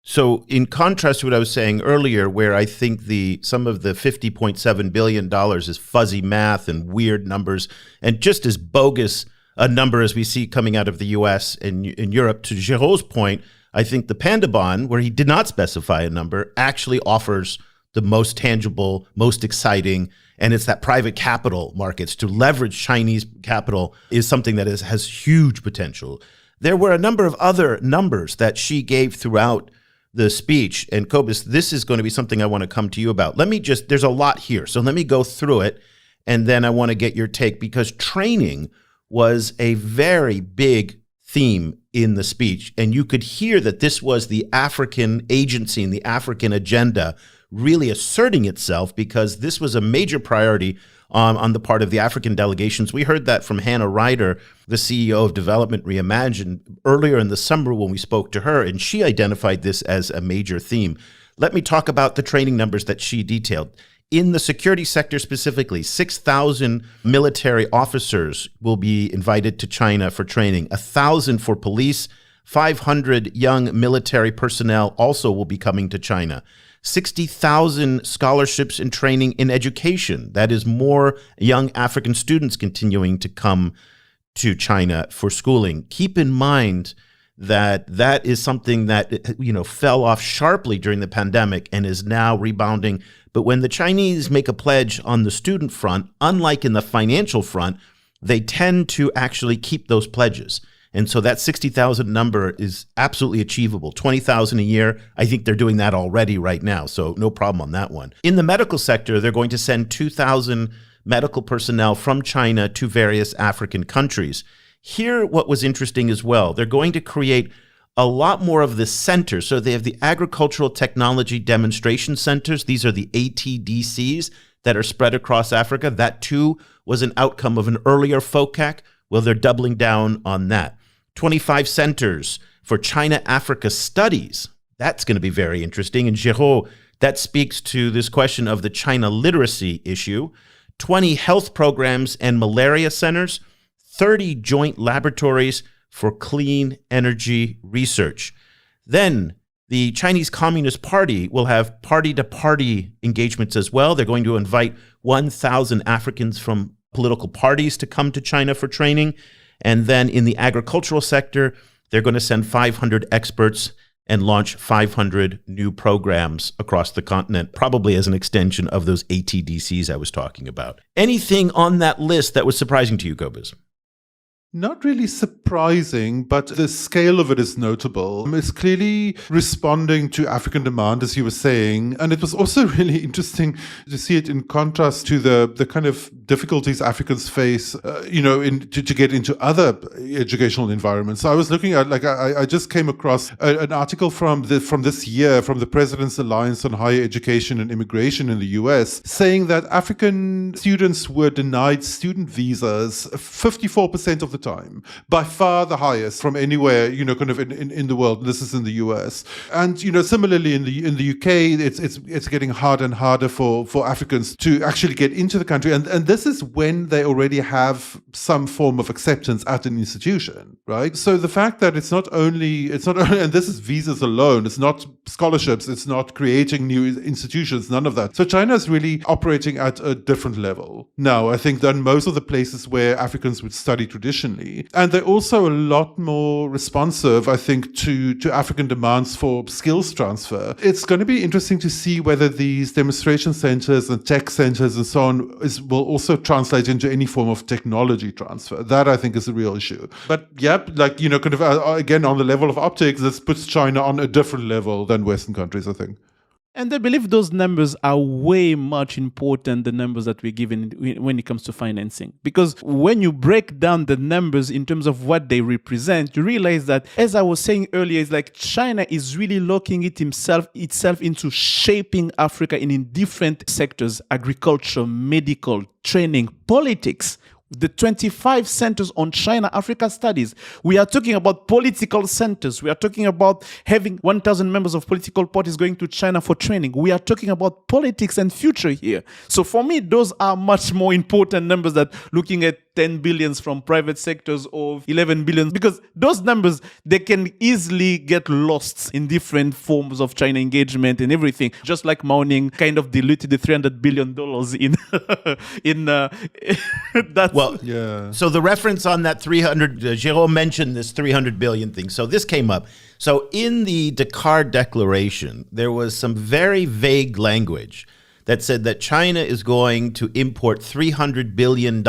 So in contrast to what I was saying earlier, where I think some of the $50.7 billion is fuzzy math and weird numbers and just as bogus a number as we see coming out of the US and in Europe, to Géraud's point, I think the Panda Bond, where he did not specify a number, actually offers the most tangible, most exciting, and it's that private capital markets to leverage Chinese capital is something that has huge potential. There were a number of other numbers that she gave throughout the speech. And Cobus, this is going to be something I want to come to you about. There's a lot here. So let me go through it. And then I want to get your take, because training was a very big theme in the speech. And you could hear that this was the African agency and the African agenda really asserting itself, because this was a major priority on the part of the African delegations. We heard that from Hannah Ryder, the CEO of Development Reimagined, earlier in the summer when we spoke to her, and she identified this as a major theme. Let me talk about the training numbers that she detailed. In the security sector specifically, 6,000 military officers will be invited to China for training, 1,000 for police, 500 young military personnel also will be coming to China. 60,000 scholarships and training in education. That is more young African students continuing to come to China for schooling. Keep in mind that that is something that, fell off sharply during the pandemic and is now rebounding. But when the Chinese make a pledge on the student front, unlike in the financial front, they tend to actually keep those pledges. And so that 60,000 number is absolutely achievable. 20,000 a year, I think they're doing that already right now, so no problem on that one. In the medical sector, they're going to send 2,000 medical personnel from China to various African countries. Here, what was interesting as well, they're going to create a lot more of the centers. So they have the Agricultural Technology Demonstration Centers. These are the ATDCs that are spread across Africa. That too was an outcome of an earlier FOCAC. Well, they're doubling down on that. 25 centers for China-Africa studies. That's going to be very interesting. And Géraud, that speaks to this question of the China literacy issue. 20 health programs and malaria centers, 30 joint laboratories for clean energy research. Then the Chinese Communist Party will have party-to-party engagements as well. They're going to invite 1,000 Africans from political parties to come to China for training. And then in the agricultural sector, they're going to send 500 experts and launch 500 new programs across the continent, probably as an extension of those ATDCs I was talking about. Anything on that list that was surprising to you, Cobus? Not really surprising, but the scale of it is notable. It's clearly responding to African demand, as you were saying. And it was also really interesting to see it in contrast to the kind of difficulties Africans face, to get into other educational environments. So I was looking at, I just came across an article from this year from the President's Alliance on Higher Education and Immigration in the US, saying that African students were denied student visas 54% of the time, by far the highest from anywhere, kind of in the world. This is in the US. And, similarly in the UK, it's getting harder and harder for Africans to actually get into the country. And this is when they already have some form of acceptance at an institution, right? So the fact that it's not only, and this is visas alone, it's not scholarships, it's not creating new institutions, none of that. So China is really operating at a different level now, I think, than most of the places where Africans would study traditionally. And they're also a lot more responsive, I think, to African demands for skills transfer. It's going to be interesting to see whether these demonstration centers and tech centers and so on will also translate into any form of technology transfer. That, I think, is a real issue. But yeah, again, on the level of optics, this puts China on a different level than Western countries, I think. And I believe those numbers are way much important, the numbers that we're given when it comes to financing. Because when you break down the numbers in terms of what they represent, you realize that, as I was saying earlier, it's like China is really locking itself into shaping Africa in different sectors: agriculture, medical, training, politics. The 25 centers on China-Africa studies. We are talking about political centers. We are talking about having 1,000 members of political parties going to China for training. We are talking about politics and future here. So for me, those are much more important numbers than looking at 10 billions from private sectors or 11 billion, because those numbers, they can easily get lost in different forms of China engagement and everything. Just like Mao Ning kind of diluted the $300 billion in that. Well, yeah. So the reference on that 300, Géraud mentioned this 300 billion thing. So this came up. So in the Dakar Declaration, there was some very vague language that said that China is going to import $300 billion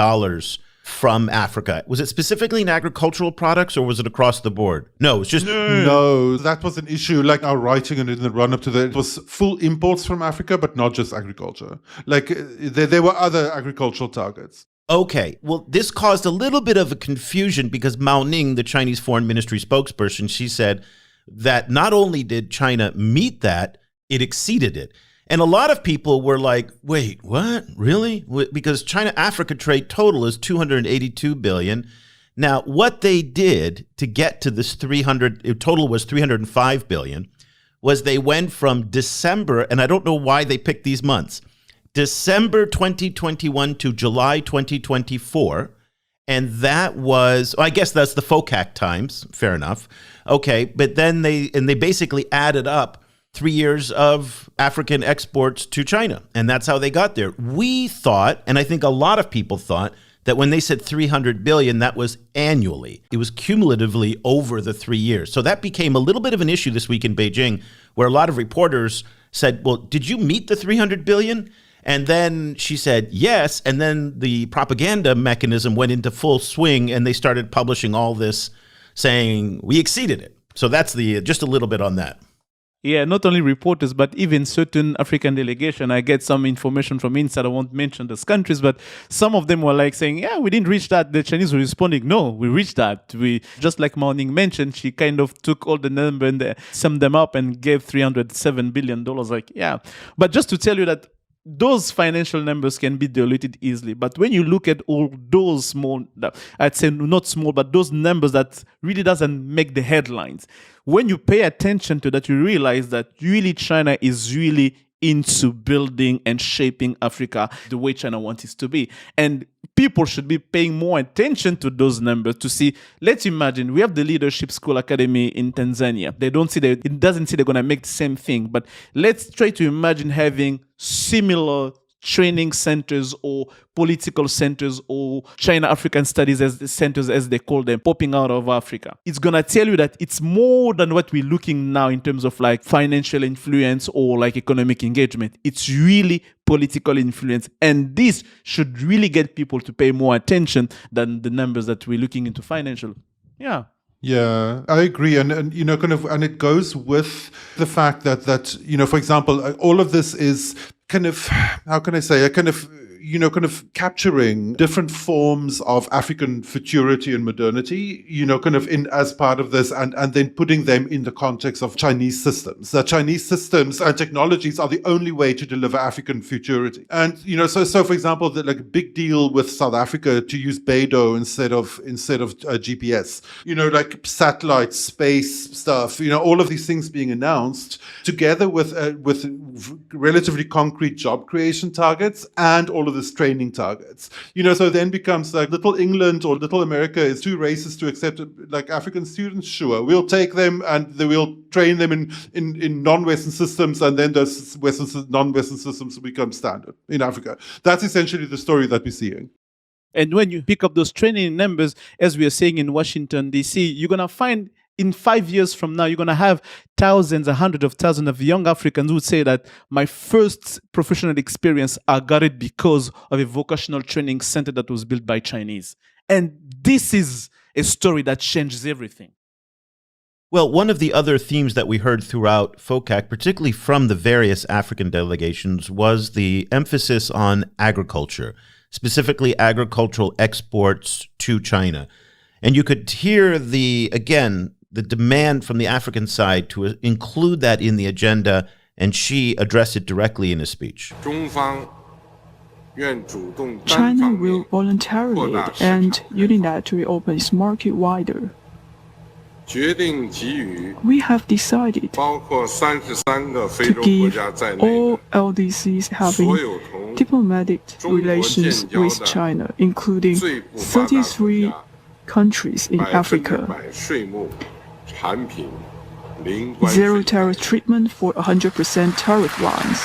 from Africa. Was it specifically in agricultural products, or was it across the board? No, it was just... No, that was an issue. Like our writing and in the run-up to that, it was full imports from Africa, but not just agriculture. Like there were other agricultural targets. Okay, well, this caused a little bit of a confusion because Mao Ning, the Chinese Foreign Ministry spokesperson, she said that not only did China meet that, it exceeded it. And a lot of people were like, wait, what? Really? Because China-Africa trade total is $282 billion. Now, what they did to get to this total was $305 billion, was they went from December, and I don't know why they picked these months, December 2021 to July 2024. And that was, I guess that's the FOCAC times, fair enough. Okay, but then they basically added up 3 years of African exports to China. And that's how they got there. We thought, and I think a lot of people thought, that when they said 300 billion, that was annually. It was cumulatively over the 3 years. So that became a little bit of an issue this week in Beijing, where a lot of reporters said, well, did you meet the 300 billion? And then she said, yes. And then the propaganda mechanism went into full swing and they started publishing all this saying we exceeded it. So that's just a little bit on that. Yeah, not only reporters, but even certain African delegation. I get some information from inside. I won't mention those countries, but some of them were like saying, yeah, we didn't reach that. The Chinese were responding, no, we reached that. We, just like Mao Ning mentioned, she kind of took all the numbers and summed them up and gave $307 billion. Like, yeah. But just to tell you that those financial numbers can be diluted easily. But when you look at all those small, I'd say not small, but those numbers that really doesn't make the headlines, when you pay attention to that, you realize that really China is really into building and shaping Africa the way China wants it to be. And people should be paying more attention to those numbers to see, let's imagine we have the Leadership School Academy in Tanzania. They don't see that, it doesn't say they're going to make the same thing, but let's try to imagine having similar training centers or political centers or China African studies as the centers, as they call them, popping out of Africa. It's going to tell you that it's more than what we're looking now in terms of like financial influence or like economic engagement. It's really political influence. And this should really get people to pay more attention than the numbers that we're looking into financial. Yeah. Yeah, I agree. And you know, kind of, and it goes with the fact that, you know, for example, all of this is kind of, how can I say, a kind of, you know, kind of capturing different forms of African futurity and modernity, you know, kind of in as part of this, and then putting them in the context of Chinese systems. That Chinese systems and technologies are the only way to deliver African futurity. And, you know, so for example, the like a big deal with South Africa to use Beidou instead of GPS, you know, like satellite, space stuff, you know, all of these things being announced together with relatively concrete job creation targets and all of this training targets, you know, so then becomes like little England or little America is too racist to accept like African students. Sure, we'll take them and we'll train them in non-Western systems, and then those non-Western systems become standard in Africa. That's essentially the story that we're seeing. And when you pick up those training numbers, as we are saying in Washington, D.C., you're going to find in 5 years from now, you're going to have thousands and hundreds of thousands of young Africans who would say that my first professional experience, I got it because of a vocational training center that was built by Chinese. And this is a story that changes everything. Well, one of the other themes that we heard throughout FOCAC, particularly from the various African delegations, was the emphasis on agriculture, specifically agricultural exports to China. And you could hear the demand from the African side to include that in the agenda, and Xi addressed it directly in his speech. China will voluntarily and unilaterally open its market wider. We have decided to give all LDCs having diplomatic relations with China, including 33 countries in Africa, zero tariff treatment for 100% tariff lines.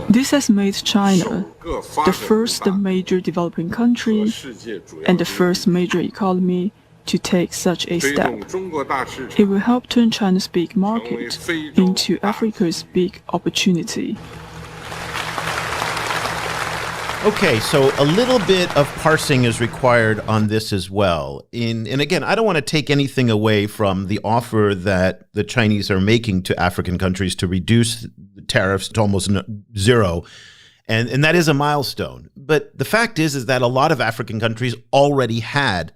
This has made China the first major developing country and the first major economy to take such a step. It will help turn China's big market into Africa's big opportunity. Okay, so a little bit of parsing is required on this as well. And again, I don't want to take anything away from the offer that the Chinese are making to African countries to reduce the tariffs to almost zero. And that is a milestone. But the fact is that a lot of African countries already had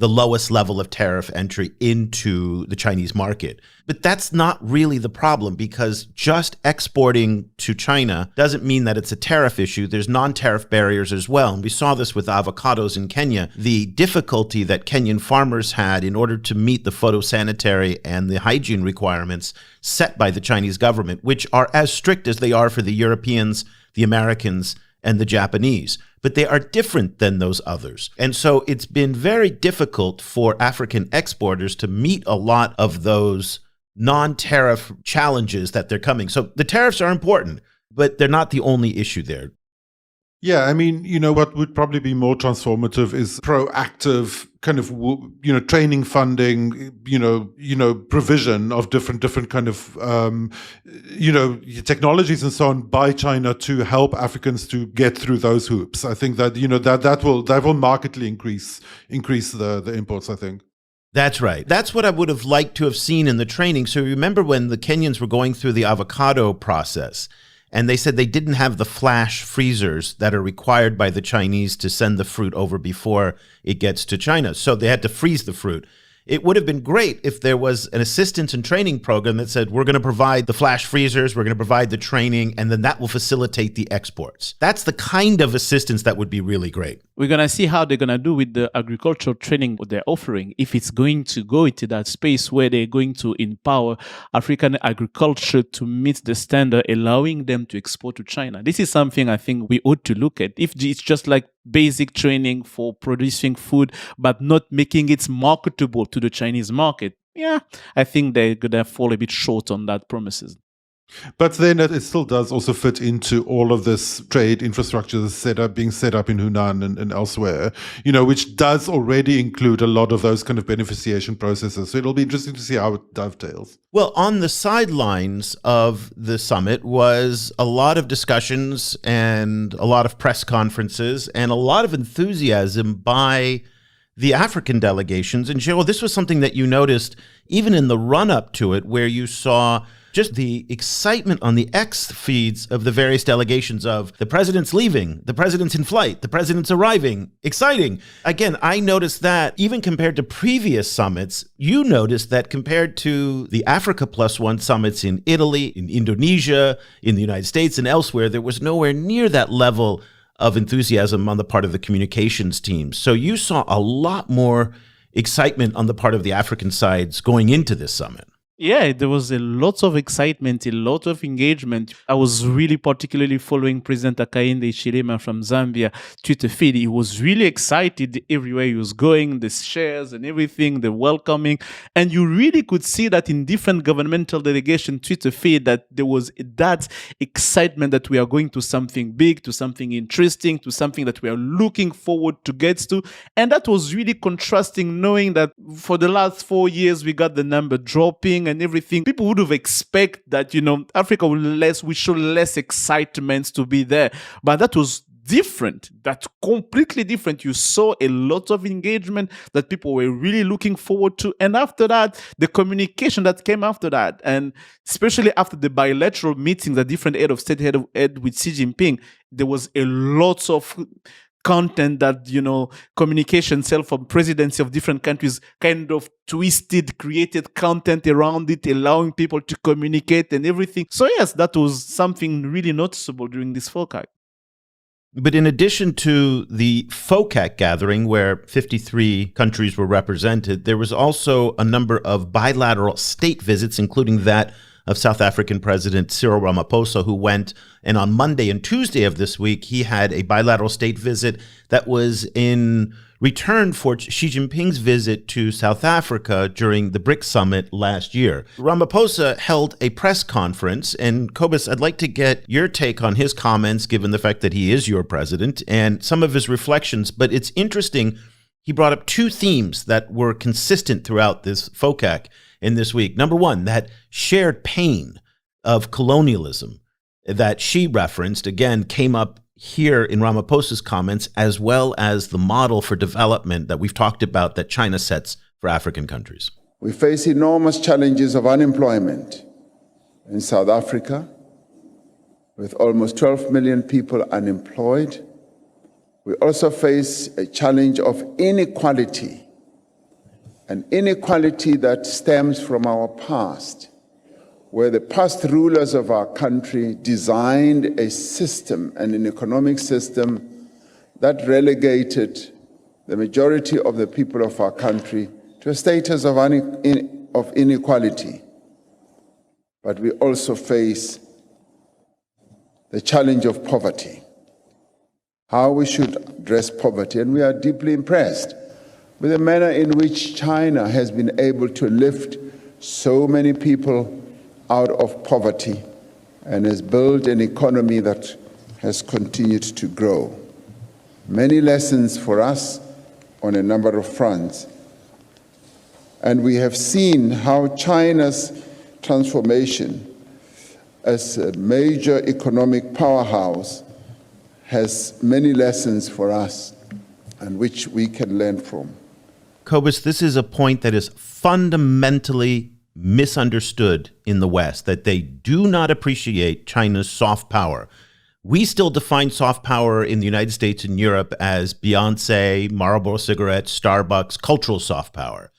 the lowest level of tariff entry into the Chinese market. But that's not really the problem, because just exporting to China doesn't mean that it's a tariff issue. There's non-tariff barriers as well. And we saw this with avocados in Kenya. The difficulty that Kenyan farmers had in order to meet the photosanitary and the hygiene requirements set by the Chinese government, which are as strict as they are for the Europeans, the Americans, and the Japanese. But they are different than those others. And so it's been very difficult for African exporters to meet a lot of those non-tariff challenges that they're coming. So the tariffs are important, but they're not the only issue there. Yeah, I mean, what would probably be more transformative is proactive kind of, training funding, provision of different kind of, technologies and so on by China to help Africans to get through those hoops. I think that, that will markedly increase the imports, I think. That's right. That's what I would have liked to have seen in the training. So remember when the Kenyans were going through the avocado process, and they said they didn't have the flash freezers that are required by the Chinese to send the fruit over before it gets to China. So they had to freeze the fruit. It would have been great if there was an assistance and training program that said, we're going to provide the flash freezers, we're going to provide the training, and then that will facilitate the exports. That's the kind of assistance that would be really great. We're going to see how they're going to do with the agricultural training they're offering, if it's going to go into that space where they're going to empower African agriculture to meet the standard, allowing them to export to China. This is something I think we ought to look at. If it's just like basic training for producing food, but not making it marketable to the Chinese market, I think they're going to fall a bit short on that promises. But then it still does also fit into all of this trade infrastructure that's being set up in Hunan and elsewhere, which does already include a lot of those kind of beneficiation processes. So it'll be interesting to see how it dovetails. Well, on the sidelines of the summit was a lot of discussions and a lot of press conferences and a lot of enthusiasm by the African delegations. And Géraud, this was something that you noticed even in the run-up to it, where you saw just the excitement on the X feeds of the various delegations of the president's leaving, the president's in flight, the president's arriving. Exciting. Again, I noticed that even compared to previous summits, you noticed that compared to the Africa Plus One summits in Italy, in Indonesia, in the United States, and elsewhere, there was nowhere near that level of enthusiasm on the part of the communications team. So you saw a lot more excitement on the part of the African sides going into this summit. Yeah, there was a lot of excitement, a lot of engagement. I was really particularly following President Hakainde Hichilema from Zambia Twitter feed. He was really excited everywhere he was going, the shares and everything, the welcoming. And you really could see that in different governmental delegation Twitter feed, that there was that excitement that we are going to something big, to something interesting, to something that we are looking forward to get to. And that was really contrasting, knowing that for the last 4 years, we got the number dropping and everything. People would have expected that, Africa we show less excitement to be there. But that was different. That's completely different. You saw a lot of engagement that people were really looking forward to. And after that, the communication that came after that, and especially after the bilateral meetings, the different head of state, head with Xi Jinping, there was a lot of content that, communication cell from presidency of different countries kind of twisted, created content around it, allowing people to communicate and everything. So yes, that was something really noticeable during this FOCAC. But in addition to the FOCAC gathering, where 53 countries were represented, there was also a number of bilateral state visits, including that of South African President Cyril Ramaphosa, who went, and on Monday and Tuesday of this week, he had a bilateral state visit that was in return for Xi Jinping's visit to South Africa during the BRICS summit last year. Ramaphosa held a press conference, and Cobus, I'd like to get your take on his comments, given the fact that he is your president, and some of his reflections. But it's interesting, he brought up two themes that were consistent throughout this FOCAC in this week. Number one, that shared pain of colonialism that she referenced, again, came up here in Ramaphosa's comments, as well as the model for development that we've talked about that China sets for African countries. We face enormous challenges of unemployment in South Africa, with almost 12 million people unemployed. We also face a challenge of inequality, an inequality that stems from our past, where the past rulers of our country designed a system and an economic system that relegated the majority of the people of our country to a status of inequality. But we also face the challenge of poverty, how we should address poverty. And we are deeply impressed with the manner in which China has been able to lift so many people out of poverty and has built an economy that has continued to grow. Many lessons for us on a number of fronts. And we have seen how China's transformation as a major economic powerhouse has many lessons for us and which we can learn from. Cobus, this is a point that is fundamentally misunderstood in the West, that they do not appreciate China's soft power. We still define soft power in the United States and Europe as Beyonce, Marlboro cigarettes, Starbucks, cultural soft power.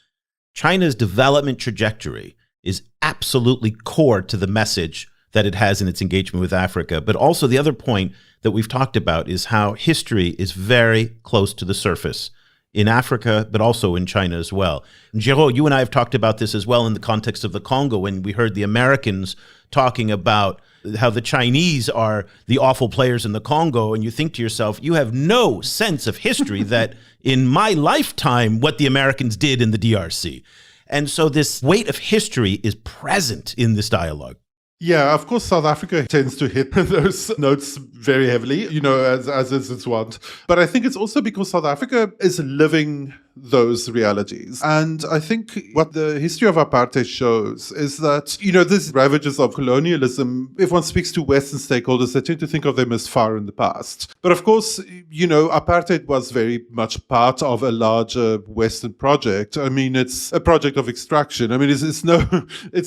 China's development trajectory is absolutely core to the message that it has in its engagement with Africa. But also the other point that we've talked about is how history is very close to the surface in Africa, but also in China as well. And Géraud, you and I have talked about this as well in the context of the Congo, when we heard the Americans talking about how the Chinese are the awful players in the Congo, and you think to yourself, you have no sense of history that in my lifetime, what the Americans did in the DRC. And so this weight of history is present in this dialogue. Yeah, of course, South Africa tends to hit those notes very heavily, as is its want. But I think it's also because South Africa is living those realities. And I think what the history of apartheid shows is that, these ravages of colonialism, if one speaks to Western stakeholders, they tend to think of them as far in the past. But of course, apartheid was very much part of a larger Western project. I mean, it's a project of extraction. I mean, it's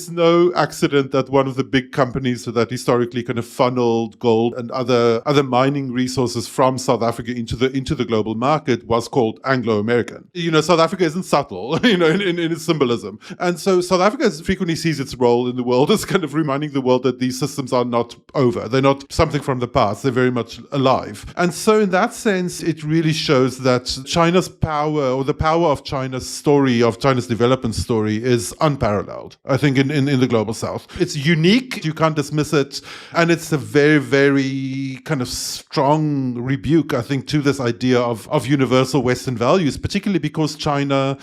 no accident that one of the big companies that historically kind of funneled gold and other mining resources from South Africa into the global market was called Anglo-American. South Africa isn't subtle, in its symbolism. And so South Africa frequently sees its role in the world as kind of reminding the world that these systems are not over. They're not something from the past. They're very much alive. And so in that sense, it really shows that China's power, or the power of China's story, of China's development story, is unparalleled, I think, in the global South. It's unique. You can't dismiss it. And it's a very, very kind of strong rebuke, I think, to this idea of universal Western values, particularly because China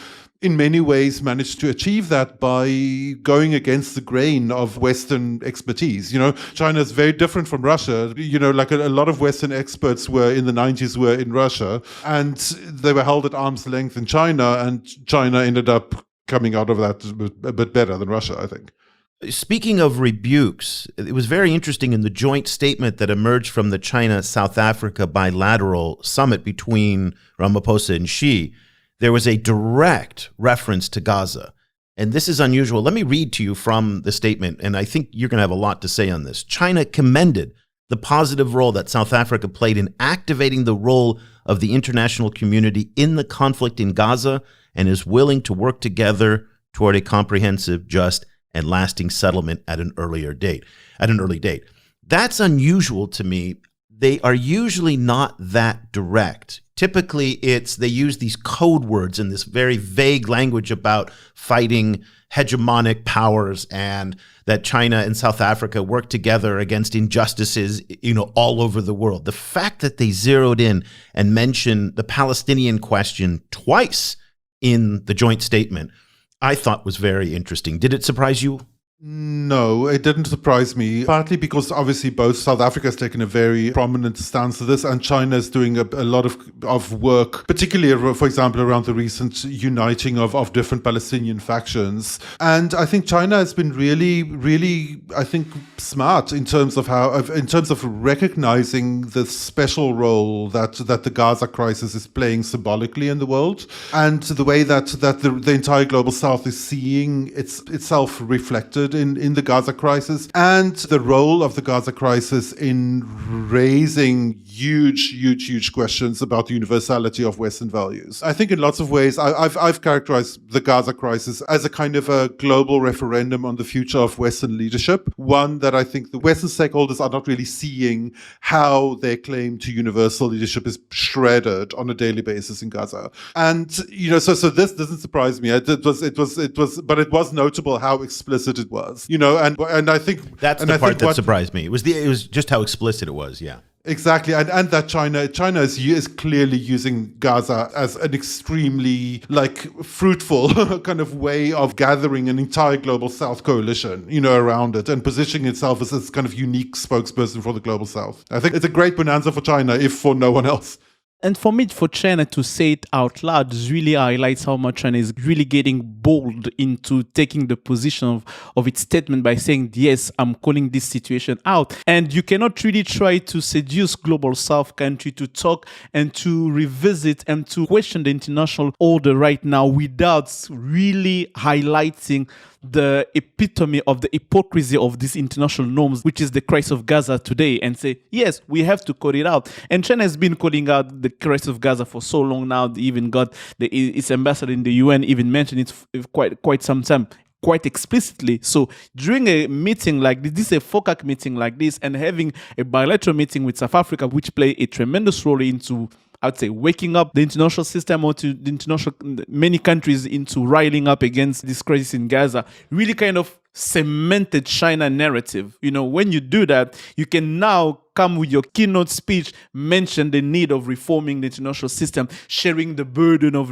in many ways managed to achieve that by going against the grain of Western expertise. China is very different from Russia. Like a lot of Western experts in the 90s were in Russia, and they were held at arm's length in China, and China ended up coming out of that a bit better than Russia, I think. Speaking of rebukes, it was very interesting in the joint statement that emerged from the China-South Africa bilateral summit between Ramaphosa and Xi. There was a direct reference to Gaza. And this is unusual. Let me read to you from the statement, and I think you're going to have a lot to say on this. China commended the positive role that South Africa played in activating the role of the international community in the conflict in Gaza, and is willing to work together toward a comprehensive, just, and lasting settlement at an early date. That's unusual to me. They are usually not that direct. Typically, they use these code words and this very vague language about fighting hegemonic powers, and that China and South Africa work together against injustices, all over the world. The fact that they zeroed in and mentioned the Palestinian question twice in the joint statement, I thought was very interesting. Did it surprise you? No, it didn't surprise me, partly because obviously both South Africa has taken a very prominent stance to this, and China is doing a lot of work, particularly, for example, around the recent uniting of different Palestinian factions. And I think China has been really, really, I think, smart in terms of recognizing the special role that the Gaza crisis is playing symbolically in the world, and the way that the entire global South is seeing itself reflected in the Gaza crisis, and the role of the Gaza crisis in raising huge questions about the universality of Western values. I think in lots of ways, I've characterized the Gaza crisis as a kind of a global referendum on the future of Western leadership, one that I think the Western stakeholders are not really seeing how their claim to universal leadership is shredded on a daily basis in Gaza. And, so this doesn't surprise me. But it was notable how explicit it was, and I think that's the part that surprised me. It was just how explicit it was. Yeah. Exactly, and that China is clearly using Gaza as an extremely fruitful kind of way of gathering an entire global South coalition, around it, and positioning itself as this kind of unique spokesperson for the global South. I think it's a great bonanza for China, if for no one else. And for me, for China to say it out loud really highlights how much China is really getting bold into taking the position of its statement by saying, yes, I'm calling this situation out. And you cannot really try to seduce global South country to talk and to revisit and to question the international order right now without really highlighting the epitome of the hypocrisy of these international norms, which is the crisis of Gaza today, and say, yes, we have to call it out. And China has been calling out the crisis of Gaza for so long now. They even got its ambassador in the UN even mentioned it quite some time, quite explicitly. So during a meeting like this, a FOCAC meeting like this, and having a bilateral meeting with South Africa, which play a tremendous role into, I'd say, waking up the international system or to the international many countries into riling up against this crisis in Gaza, really kind of cemented China narrative. When you do that, you can now come with your keynote speech, mention the need of reforming the international system, sharing the burden of,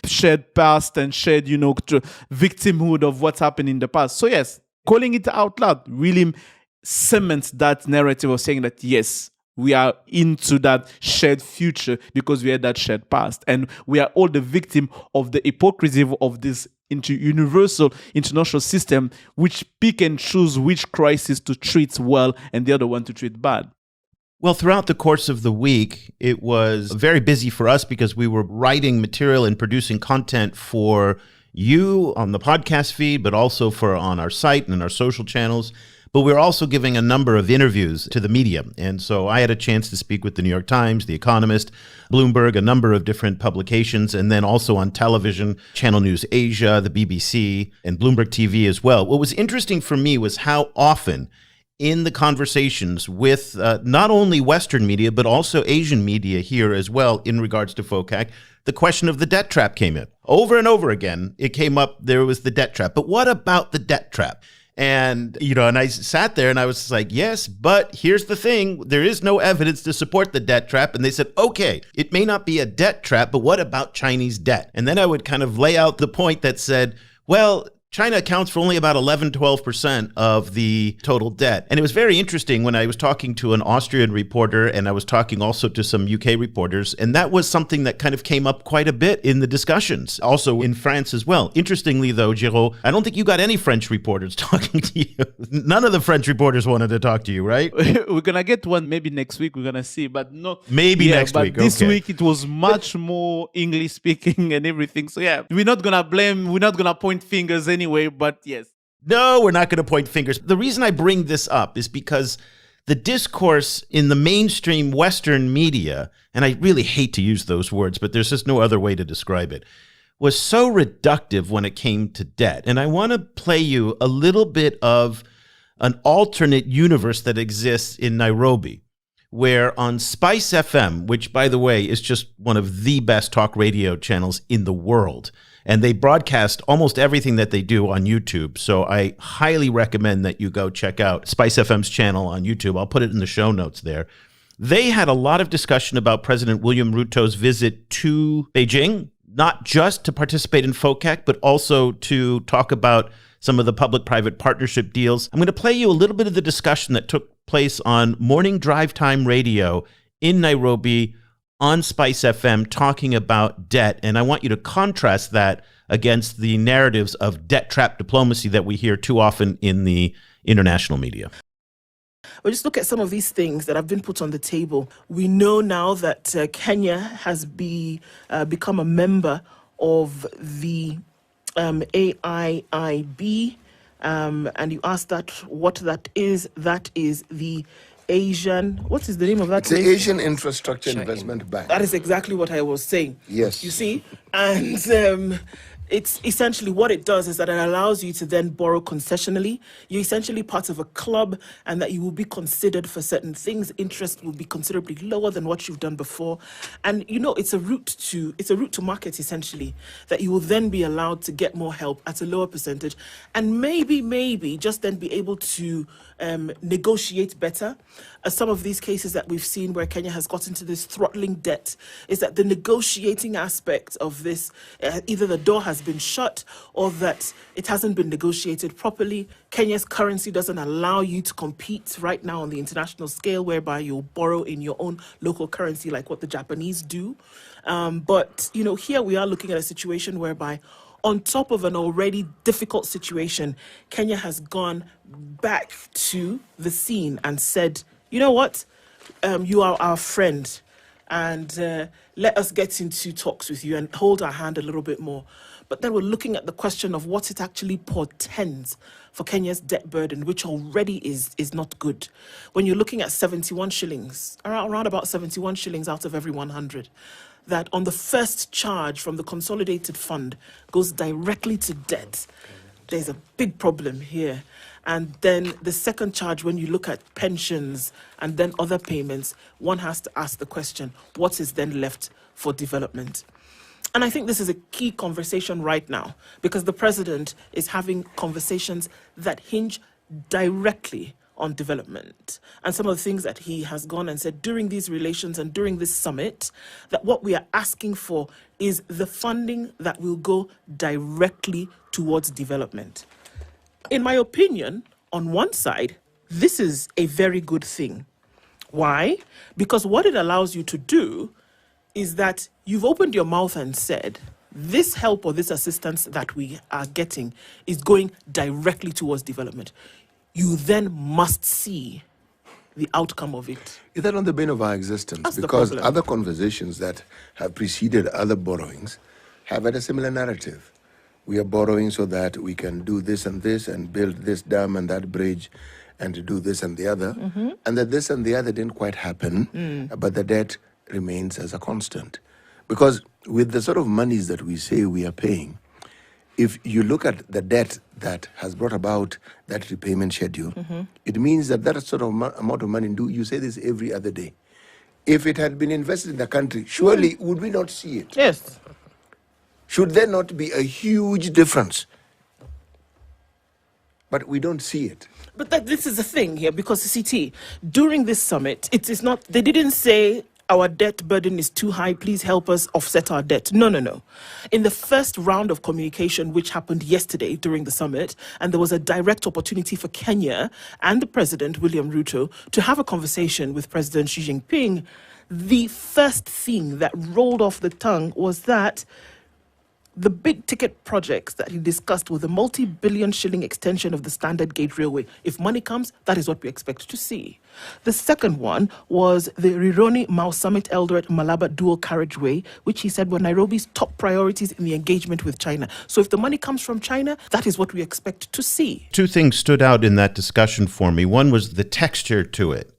shared past and shared, victimhood of what's happened in the past. So yes, calling it out loud really cements that narrative of saying that, yes, we are into that shared future because we had that shared past. And we are all the victim of the hypocrisy of this universal international system, which pick and choose which crisis to treat well and the other one to treat bad. Well, throughout the course of the week, it was very busy for us because we were writing material and producing content for you on the podcast feed, but also on our site and our social channels. But we're also giving a number of interviews to the media. And so I had a chance to speak with the New York Times, The Economist, Bloomberg, a number of different publications, and then also on television, Channel News Asia, the BBC, and Bloomberg TV as well. What was interesting for me was how often in the conversations with not only Western media, but also Asian media here as well in regards to FOCAC, the question of the debt trap came in. Over and over again, it came up, there was the debt trap. But what about the debt trap? And, and I sat there and I was like, yes, but here's the thing. There is no evidence to support the debt trap. And they said, okay, it may not be a debt trap, but what about Chinese debt? And then I would kind of lay out the point that said, well, China accounts for only about 11-12% of the total debt. And it was very interesting when I was talking to an Austrian reporter and I was talking also to some UK reporters. And that was something that kind of came up quite a bit in the discussions, also in France as well. Interestingly, though, Géraud, I don't think you got any French reporters talking to you. None of the French reporters wanted to talk to you, right? We're going to get one maybe next week. We're going to see, but no. Maybe next week. This week it was much more English speaking and everything. So yeah, we're not going to blame, we're not going to point fingers anyway, but yes. No, we're not going to point fingers. The reason I bring this up is because the discourse in the mainstream Western media, and I really hate to use those words, but there's just no other way to describe it, was so reductive when it came to debt. And I want to play you a little bit of an alternate universe that exists in Nairobi, where on Spice FM, which, by the way, is just one of the best talk radio channels in the world, and they broadcast almost everything that they do on YouTube. So I highly recommend that you go check out Spice FM's channel on YouTube. I'll put it in the show notes there. They had a lot of discussion about President William Ruto's visit to Beijing, not just to participate in FOCAC, but also to talk about some of the public-private partnership deals. I'm going to play you a little bit of the discussion that took place on Morning Drive Time Radio in Nairobi on Spice FM talking about debt. And I want you to contrast that against the narratives of debt trap diplomacy that we hear too often in the international media. Well, just look at some of these things that have been put on the table. We know now that Kenya has become a member of the AIIB. And you asked that what that is. That is the Asian, what is the name of that? It's the Asian Infrastructure Investment Bank. That is exactly what I was saying. Yes. You see? And it's essentially what it does is that it allows you to then borrow concessionally. You're essentially part of a club, and that you will be considered for certain things. Interest will be considerably lower than what you've done before. And it's a route to market, essentially, that you will then be allowed to get more help at a lower percentage, and maybe just then be able to negotiate better. some of these cases that we've seen where Kenya has got into this throttling debt is that the negotiating aspect of this, either the door has been shut or that it hasn't been negotiated properly. Kenya's currency doesn't allow you to compete right now on the international scale, whereby you'll borrow in your own local currency like what the Japanese do. But, here we are looking at a situation whereby on top of an already difficult situation, Kenya has gone back to the scene and said, you know what, you are our friend, and let us get into talks with you and hold our hand a little bit more. But then we're looking at the question of what it actually portends for Kenya's debt burden, which already is not good. When you're looking at 71 shillings, around about 71 shillings out of every 100, that on the first charge from the consolidated fund goes directly to debt. There's a big problem here. And then the second charge, when you look at pensions and then other payments, one has to ask the question, what is then left for development? And I think this is a key conversation right now, because the president is having conversations that hinge directly on development. And some of the things that he has gone and said during these relations and during this summit, that what we are asking for is the funding that will go directly towards development. In my opinion, on one side, this is a very good thing. Why? Because what it allows you to do is that you've opened your mouth and said, this help or this assistance that we are getting is going directly towards development. You then must see the outcome of it. Is that on the bane of our existence? That's because other conversations that have preceded other borrowings have had a similar narrative. We are borrowing so that we can do this and build this dam and that bridge and to do this and the other. Mm-hmm. And that this and the other didn't quite happen, but the debt remains as a constant. Because with the sort of monies that we say we are paying, if you look at the debt that has brought about that repayment schedule, it means that that sort of amount of money, you say this every other day. If it had been invested in the country, surely would we not see it? Yes. Should there not be a huge difference? But we don't see it. But this is the thing here, because CT, during this summit, it is not, they didn't say our debt burden is too high, please help us offset our debt. No. In the first round of communication, which happened yesterday during the summit, and there was a direct opportunity for Kenya and the president, William Ruto, to have a conversation with President Xi Jinping, the first thing that rolled off the tongue was that the big ticket projects that he discussed were the multi-billion shilling extension of the Standard Gauge Railway. If money comes, that is what we expect to see. The second one was the Rironi Mau Summit Eldoret Malaba dual carriageway, which he said were Nairobi's top priorities in the engagement with China. So if the money comes from China, that is what we expect to see. Two things stood out in that discussion for me. One was the texture to it.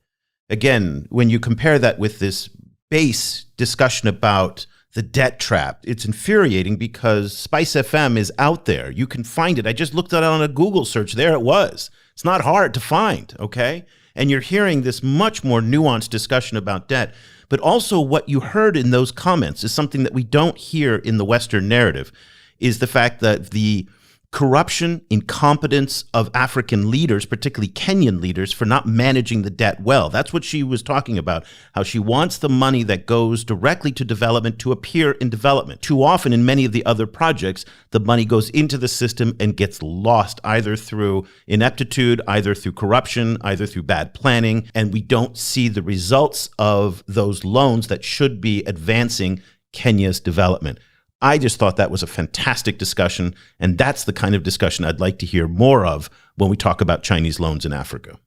Again, when you compare that with this base discussion about the debt trap, it's infuriating because Spice FM is out there. You can find it. I just looked at it on a Google search. There it was. It's not hard to find, okay? And you're hearing this much more nuanced discussion about debt. But also what you heard in those comments is something that we don't hear in the Western narrative, is the fact that the corruption, incompetence of African leaders, particularly Kenyan leaders, for not managing the debt well. That's what she was talking about, how she wants the money that goes directly to development to appear in development. Too often in many of the other projects, the money goes into the system and gets lost either through ineptitude, either through corruption, either through bad planning, and we don't see the results of those loans that should be advancing Kenya's development. I just thought that was a fantastic discussion, and that's the kind of discussion I'd like to hear more of when we talk about Chinese loans in Africa.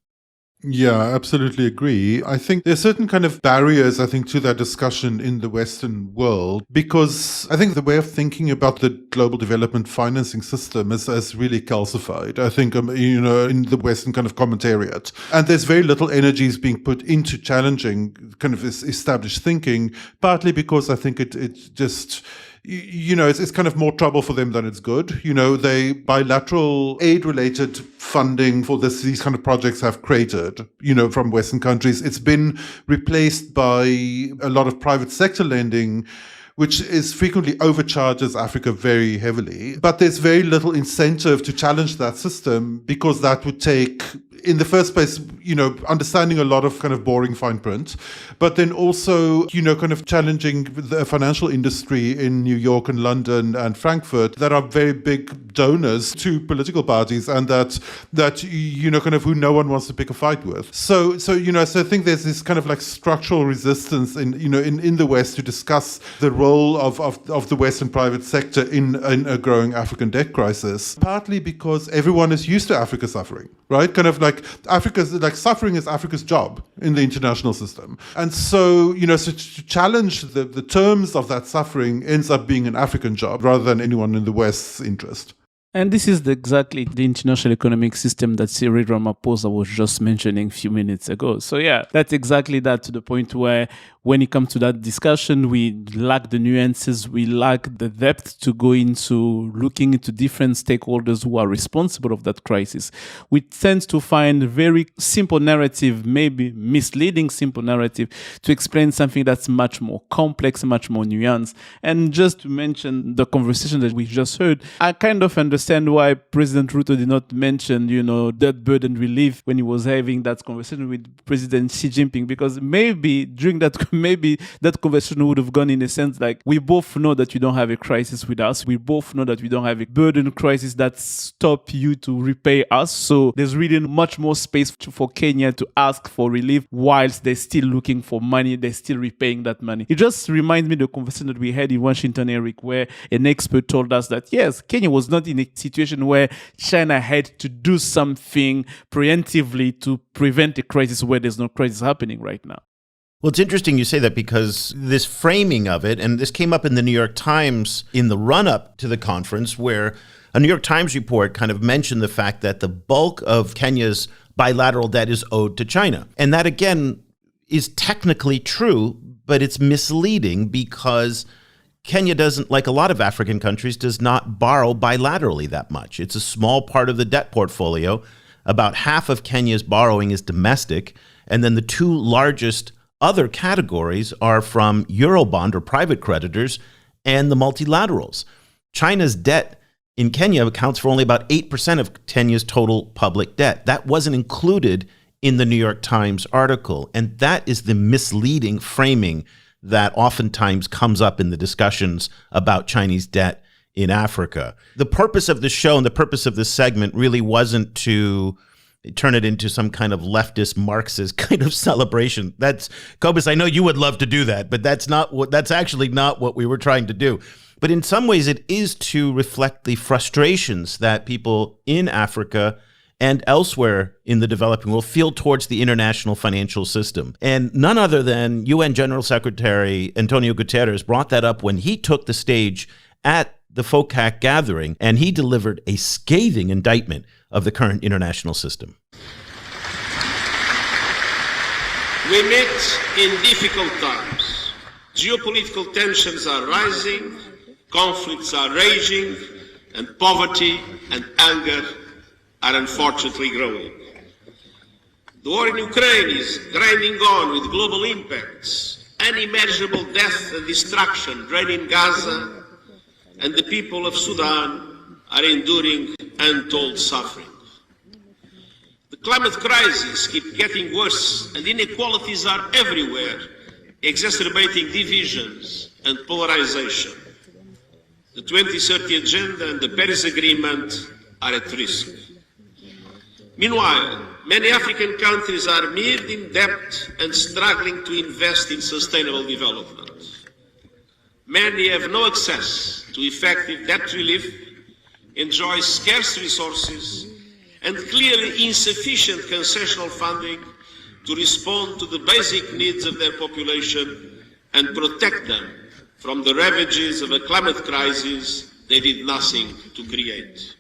Yeah, I absolutely agree. I think there's certain kind of barriers, to that discussion in the Western world, because I think the way of thinking about the global development financing system is really calcified, I think, in the Western kind of commentariat. And there's very little energies being put into challenging kind of this established thinking, partly because I think it just... it's kind of more trouble for them than it's good. They bilateral aid-related funding for these kind of projects have created, from Western countries. It's been replaced by a lot of private sector lending, which is frequently overcharges Africa very heavily. But there's very little incentive to challenge that system because that would take, in the first place, understanding a lot of kind of boring fine print, but then also, kind of challenging the financial industry in New York and London and Frankfurt that are very big donors to political parties and that kind of who no one wants to pick a fight with. So I think there's this kind of like structural resistance in the West to discuss the role of the Western private sector in a growing African debt crisis, partly because everyone is used to Africa suffering, right? Kind of like suffering is Africa's job in the international system. And so, so to challenge the terms of that suffering ends up being an African job rather than anyone in the West's interest. And this is exactly the international economic system that Cyril Ramaphosa was just mentioning a few minutes ago. So yeah, that's exactly that, to the point where when it comes to that discussion, we lack the nuances, we lack the depth to go into looking into different stakeholders who are responsible of that crisis. We tend to find very simple narrative, maybe misleading simple narrative, to explain something that's much more complex, much more nuanced. And just to mention the conversation that we just heard, I kind of understand why President Ruto did not mention, debt burden relief when he was having that conversation with President Xi Jinping, because maybe that conversation would have gone in a sense like, we both know that you don't have a crisis with us. We both know that we don't have a burden crisis that stop you to repay us. So there's really much more space for Kenya to ask for relief whilst they're still looking for money. They're still repaying that money. It just reminds me of the conversation that we had in Washington, Eric, where an expert told us that, yes, Kenya was not in a situation where China had to do something preemptively to prevent a crisis where there's no crisis happening right now. Well, it's interesting you say that, because this framing of it, and this came up in the New York Times in the run-up to the conference, where a New York Times report kind of mentioned the fact that the bulk of Kenya's bilateral debt is owed to China. And that, again, is technically true, but it's misleading because Kenya doesn't, like a lot of African countries, does not borrow bilaterally that much. It's a small part of the debt portfolio. About half of Kenya's borrowing is domestic, and then the two largest other categories are from Eurobond or private creditors and the multilaterals. China's debt in Kenya accounts for only about 8% of Kenya's total public debt. That wasn't included in the New York Times article. And that is the misleading framing that oftentimes comes up in the discussions about Chinese debt in Africa. The purpose of the show and the purpose of this segment really wasn't to turn it into some kind of leftist Marxist kind of celebration. That's, Cobus, I know you would love to do that, but that's actually not what we were trying to do. But in some ways it is to reflect the frustrations that people in Africa and elsewhere in the developing world feel towards the international financial system. And none other than UN General Secretary Antonio Guterres brought that up when he took the stage at the FOCAC gathering, and he delivered a scathing indictment of the current international system. We meet in difficult times. Geopolitical tensions are rising, conflicts are raging, and poverty and anger are unfortunately growing. The war in Ukraine is grinding on with global impacts, unimaginable death and destruction draining Gaza, and the people of Sudan are enduring untold suffering. The climate crisis keeps getting worse, and inequalities are everywhere, exacerbating divisions and polarization. The 2030 Agenda and the Paris Agreement are at risk. Meanwhile, many African countries are mired in debt and struggling to invest in sustainable development. Many have no access to effective debt relief, enjoy scarce resources, and clearly insufficient concessional funding to respond to the basic needs of their population and protect them from the ravages of a climate crisis they did nothing to create.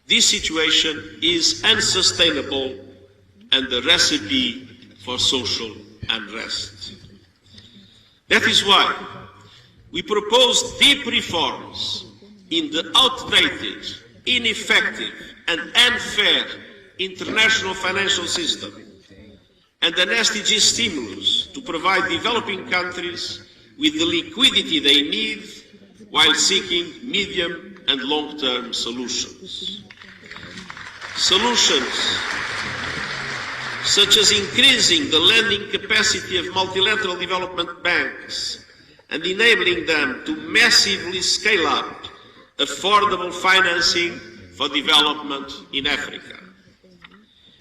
This situation is unsustainable and the recipe for social unrest. That is why we propose deep reforms in the outdated, ineffective, and unfair international financial system, and an SDG stimulus to provide developing countries with the liquidity they need while seeking medium and long-term solutions. Solutions such as increasing the lending capacity of multilateral development banks and enabling them to massively scale up affordable financing for development in Africa.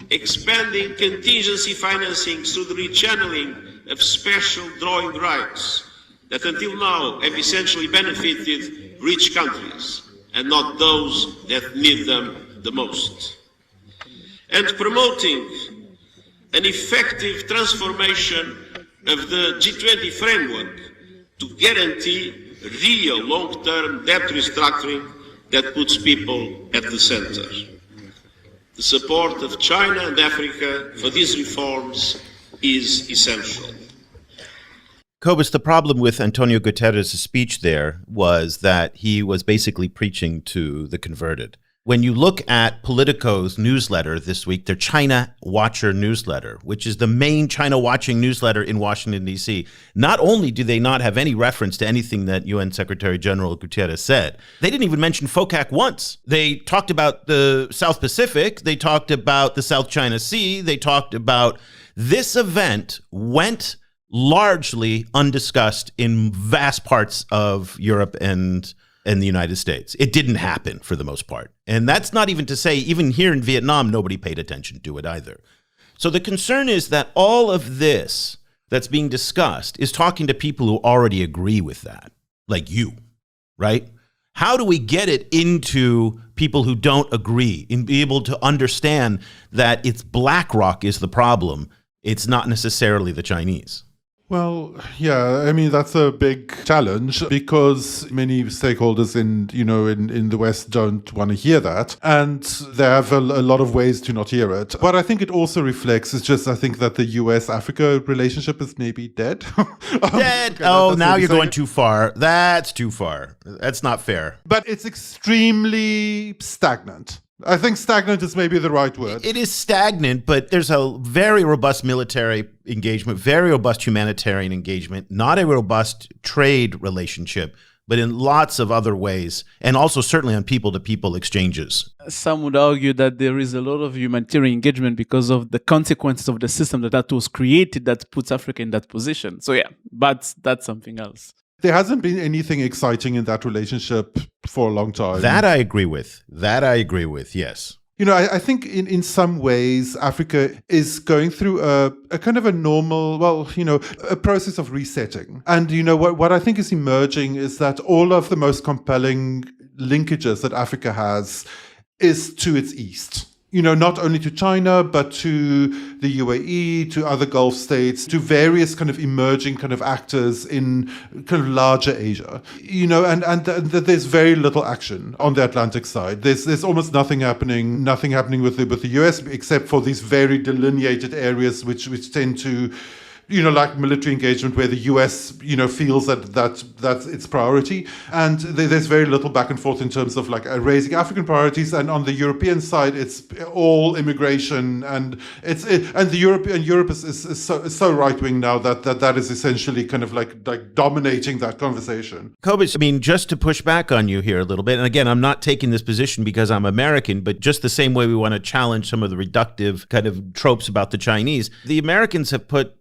Expanding contingency financing through the rechanneling of special drawing rights that until now have essentially benefited rich countries and not those that need them the most. And promoting an effective transformation of the G20 framework to guarantee real long-term debt restructuring that puts people at the center. The support of China and Africa for these reforms is essential. Cobus, the problem with Antonio Guterres' speech there was that he was basically preaching to the converted. When you look at Politico's newsletter this week, their China Watcher newsletter, which is the main China watching newsletter in Washington, D.C., not only do they not have any reference to anything that UN Secretary General Guterres said, they didn't even mention FOCAC once. They talked about the South Pacific. They talked about the South China Sea. They talked about this event went largely undiscussed in vast parts of Europe and the United States. It didn't happen for the most part. And that's not even to say, even here in Vietnam, nobody paid attention to it either. So the concern is that all of this that's being discussed is talking to people who already agree with that, like you, right? How do we get it into people who don't agree and be able to understand that it's BlackRock is the problem? It's not necessarily the Chinese. Well, yeah, I mean, that's a big challenge because many stakeholders in the West don't want to hear that. And they have a lot of ways to not hear it. What I think it also reflects is just, I think that the US-Africa relationship is maybe dead. Dead? Oh, now you're going too far. That's too far. That's not fair. But it's extremely stagnant. I think stagnant is maybe the right word. It is stagnant, but there's a very robust military engagement, very robust humanitarian engagement, not a robust trade relationship, but in lots of other ways, and also certainly on people-to-people exchanges. Some would argue that there is a lot of humanitarian engagement because of the consequences of the system that was created that puts Africa in that position. So yeah, but that's something else. There hasn't been anything exciting in that relationship for a long time. That I agree with. Yes. You know, I think in some ways, Africa is going through a kind of a normal, a process of resetting. And, what I think is emerging is that all of the most compelling linkages that Africa has is to its east. Not only to China, but to the UAE, to other Gulf states, to various kind of emerging kind of actors in kind of larger Asia. And there's very little action on the Atlantic side. There's almost nothing happening with the US, except for these very delineated areas which tend to, like military engagement where the US, feels that's its priority. And there's very little back and forth in terms of like raising African priorities. And on the European side, it's all immigration. And Europe is so right-wing now that is essentially kind of like dominating that conversation. Cobus, I mean, just to push back on you here a little bit, and again, I'm not taking this position because I'm American, but just the same way we want to challenge some of the reductive kind of tropes about the Chinese, the Americans have put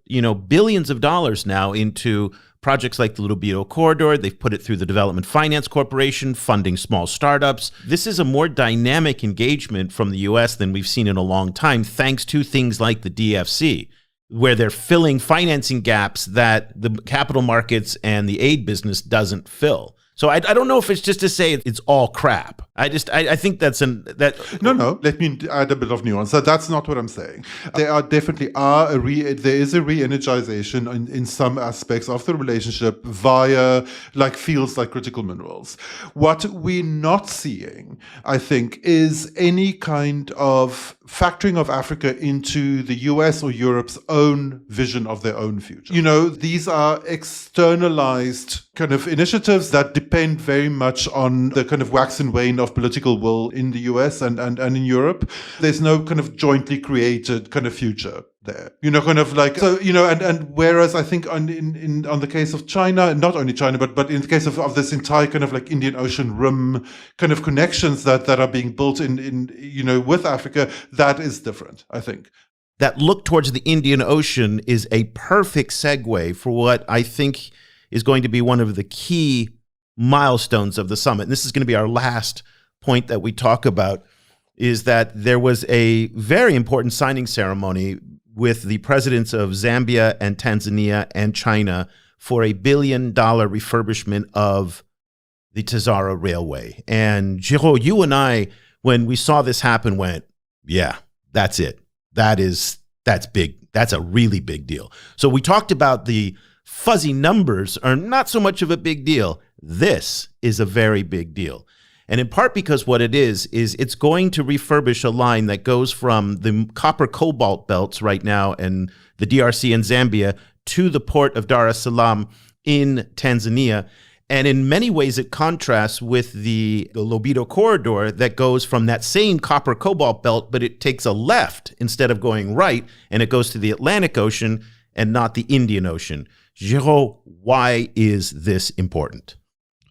billions of dollars now into projects like the Libido Corridor. They've put it through the Development Finance Corporation, funding small startups. This is a more dynamic engagement from the U.S. than we've seen in a long time, thanks to things like the DFC, where they're filling financing gaps that the capital markets and the aid business doesn't fill. So I don't know if it's just to say it's all crap. I think that's No. Let me add a bit of nuance. That's not what I'm saying. There is a re-energization in some aspects of the relationship via like fields like critical minerals. What we're not seeing, I think, is any kind of factoring of Africa into the US or Europe's own vision of their own future. These are externalized kind of initiatives that depend very much on the kind of wax and wane of political will in the US and in Europe. There's no kind of jointly created kind of future there, kind of like, so, and whereas I think on the case of China, not only China, but in the case of this entire kind of like Indian Ocean Rim kind of connections that are being built in with Africa, that is different, I think. That look towards the Indian Ocean is a perfect segue for what I think is going to be one of the key milestones of the summit. And this is going to be our last point that we talk about, is that there was a very important signing ceremony with the presidents of Zambia and Tanzania and China for $1 billion refurbishment of the Tazara Railway. And Géraud, you and I, when we saw this happen, went, yeah, that's it. That's big. That's a really big deal. So we talked about the fuzzy numbers are not so much of a big deal. This is a very big deal. And in part because what it is it's going to refurbish a line that goes from the copper cobalt belts right now in the DRC and Zambia to the port of Dar es Salaam in Tanzania. And in many ways, it contrasts with the Lobito corridor that goes from that same copper cobalt belt, but it takes a left instead of going right, and it goes to the Atlantic Ocean and not the Indian Ocean. Géraud, why is this important?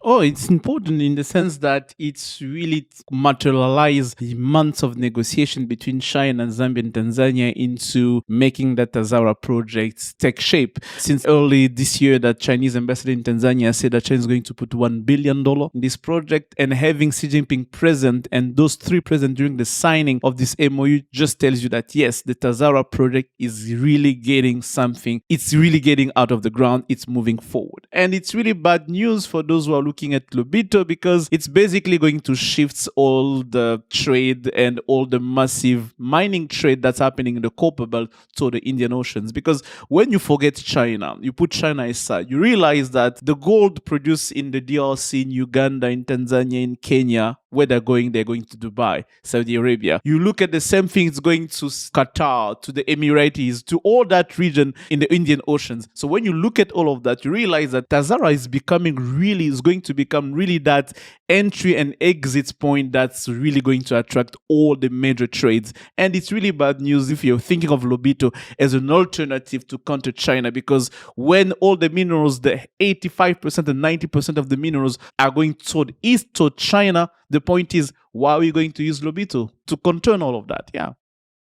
Oh, it's important in the sense that it's really materialized the months of negotiation between China, Zambia, and Tanzania into making that Tazara project take shape. Since early this year, that Chinese ambassador in Tanzania said that China is going to put $1 billion in this project, and having Xi Jinping present and those three present during the signing of this MOU just tells you that yes, the Tazara project is really getting something. It's really getting out of the ground. It's moving forward. And it's really bad news for those who are looking at Lobito, because it's basically going to shift all the trade and all the massive mining trade that's happening in the copper belt to the Indian Oceans. Because when you forget China, you put China aside, you realize that the gold produced in the DRC, in Uganda, in Tanzania, in Kenya, where they're going to Dubai, Saudi Arabia. You look at the same thing, it's going to Qatar, to the Emirates, to all that region in the Indian Oceans. So when you look at all of that, you realize that Tazara is going to become really that entry and exit point that's really going to attract all the major trades. And it's really bad news if you're thinking of Lobito as an alternative to counter China, because when all the minerals, the 85% and 90% of the minerals are going toward east, toward China, the point is, why are we going to use Lobito to conturn all of that? Yeah.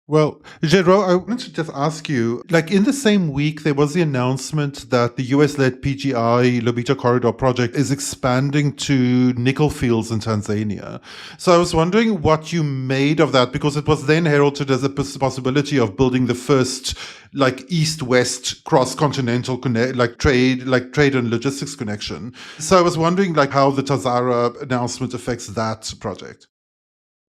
Well, Géraud, I wanted to just ask you, like in the same week, there was the announcement that the US-led PGI Lobito Corridor project is expanding to nickel fields in Tanzania. So I was wondering what you made of that, because it was then heralded as a possibility of building the first like east-west cross-continental trade and logistics connection. So I was wondering like how the Tazara announcement affects that project.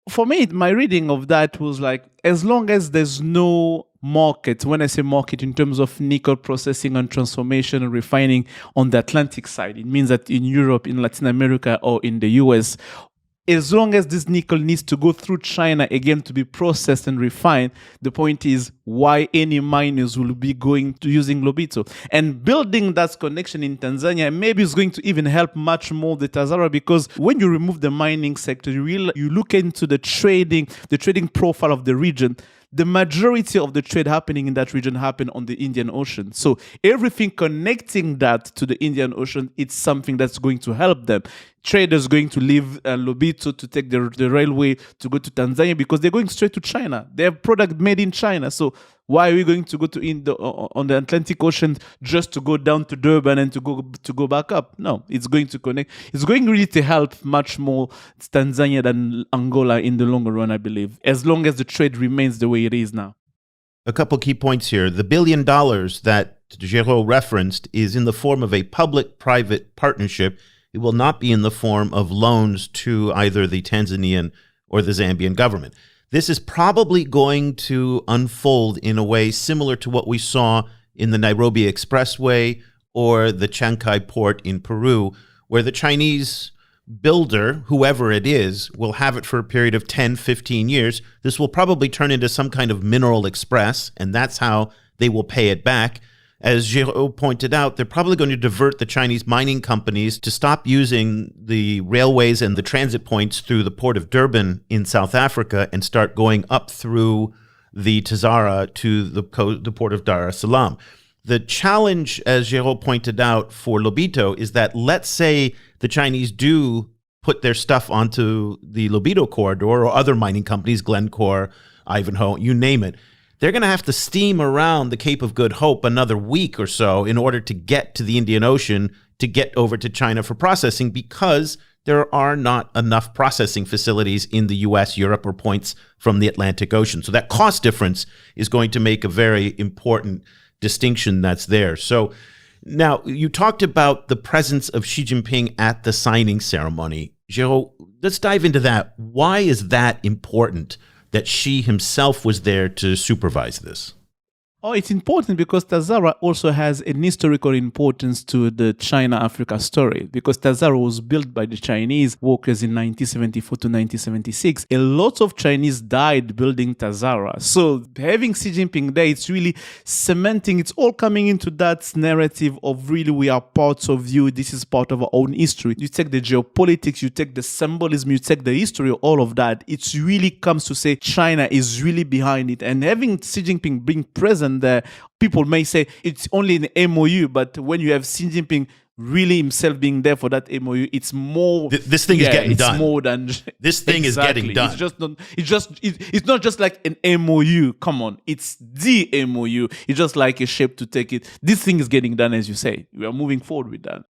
For me, my reading of that was like, as long as there's no market, when I say market in terms of nickel processing and transformation and refining on the Atlantic side, it means that in Europe, in Latin America, or in the US, as long as this nickel needs to go through China again to be processed and refined, the point is why any miners will be going to using Lobito. And building that connection in Tanzania maybe is going to even help much more the Tazara, because when you remove the mining sector, you look into the trading profile of the region. The majority of the trade happening in that region happen on the Indian Ocean. So everything connecting that to the Indian Ocean, it's something that's going to help them. Traders going to leave Lobito to take the railway to go to Tanzania because they're going straight to China. They have product made in China. So why are we going to go to on the Atlantic Ocean just to go down to Durban and to go back up? No, it's going to connect. It's going really to help much more Tanzania than Angola in the longer run, I believe, as long as the trade remains the way it is now. A couple key points here. The $1 billion that Géraud referenced is in the form of a public-private partnership. It will not be in the form of loans to either the Tanzanian or the Zambian government. This is probably going to unfold in a way similar to what we saw in the Nairobi Expressway or the Chancay port in Peru, where the Chinese builder, whoever it is, will have it for a period of 10, 15 years. This will probably turn into some kind of mineral express, and that's how they will pay it back. as Géraud pointed out, they're probably going to divert the Chinese mining companies to stop using the railways and the transit points through the port of Durban in South Africa and start going up through the Tazara to the port of Dar es Salaam. The challenge, as Géraud pointed out, for Lobito is that let's say the Chinese do put their stuff onto the Lobito corridor or other mining companies, Glencore, Ivanhoe, you name it. They're going to have to steam around the Cape of Good Hope another week or so in order to get to the Indian Ocean to get over to China for processing because there are not enough processing facilities in the US, Europe, or points from the Atlantic Ocean. So that cost difference is going to make a very important distinction that's there. So now you talked about the presence of Xi Jinping at the signing ceremony. Géraud, let's dive into that. Why is that important that Xi himself was there to supervise this? Oh, it's important because Tazara also has an historical importance to the China-Africa story because Tazara was built by the Chinese workers in 1974 to 1976. A lot of Chinese died building Tazara. So having Xi Jinping there, it's really cementing, it's all coming into that narrative of really we are parts of you, this is part of our own history. You take the geopolitics, you take the symbolism, you take the history, all of that. It really comes to say China is really behind it. And having Xi Jinping being present there, people may say it's only an MOU, but when you have Xi Jinping really himself being there for that MOU, it's more. This thing is getting done. More than this thing is getting done. It's not just like an MOU. Come on, it's the MOU. It's just like a shape to take it. This thing is getting done, as you say. We are moving forward with that.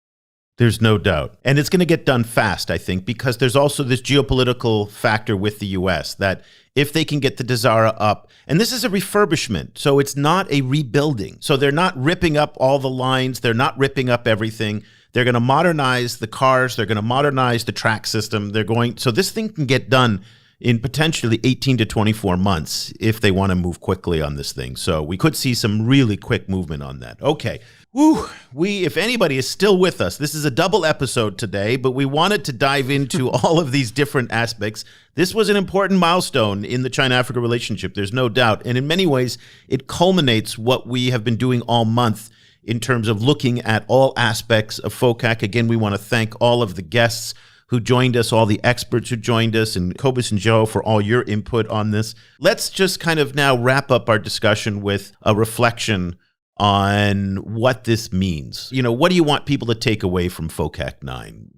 There's no doubt. And it's going to get done fast, I think, because there's also this geopolitical factor with the U.S. that if they can get the Tazara up, and this is a refurbishment, so it's not a rebuilding. So they're not ripping up all the lines. They're not ripping up everything. They're going to modernize the cars. They're going to modernize the track system. So this thing can get done in potentially 18 to 24 months if they want to move quickly on this thing. So we could see some really quick movement on that. Okay. Woo, if anybody is still with us, this is a double episode today, but we wanted to dive into all of these different aspects. This was an important milestone in the China-Africa relationship, there's no doubt. And in many ways, it culminates what we have been doing all month in terms of looking at all aspects of FOCAC. Again, we want to thank all of the guests who joined us, all the experts who joined us, and Cobus and Géraud for all your input on this. Let's just kind of now wrap up our discussion with a reflection on what this means. What do you want people to take away from FOCAC 9?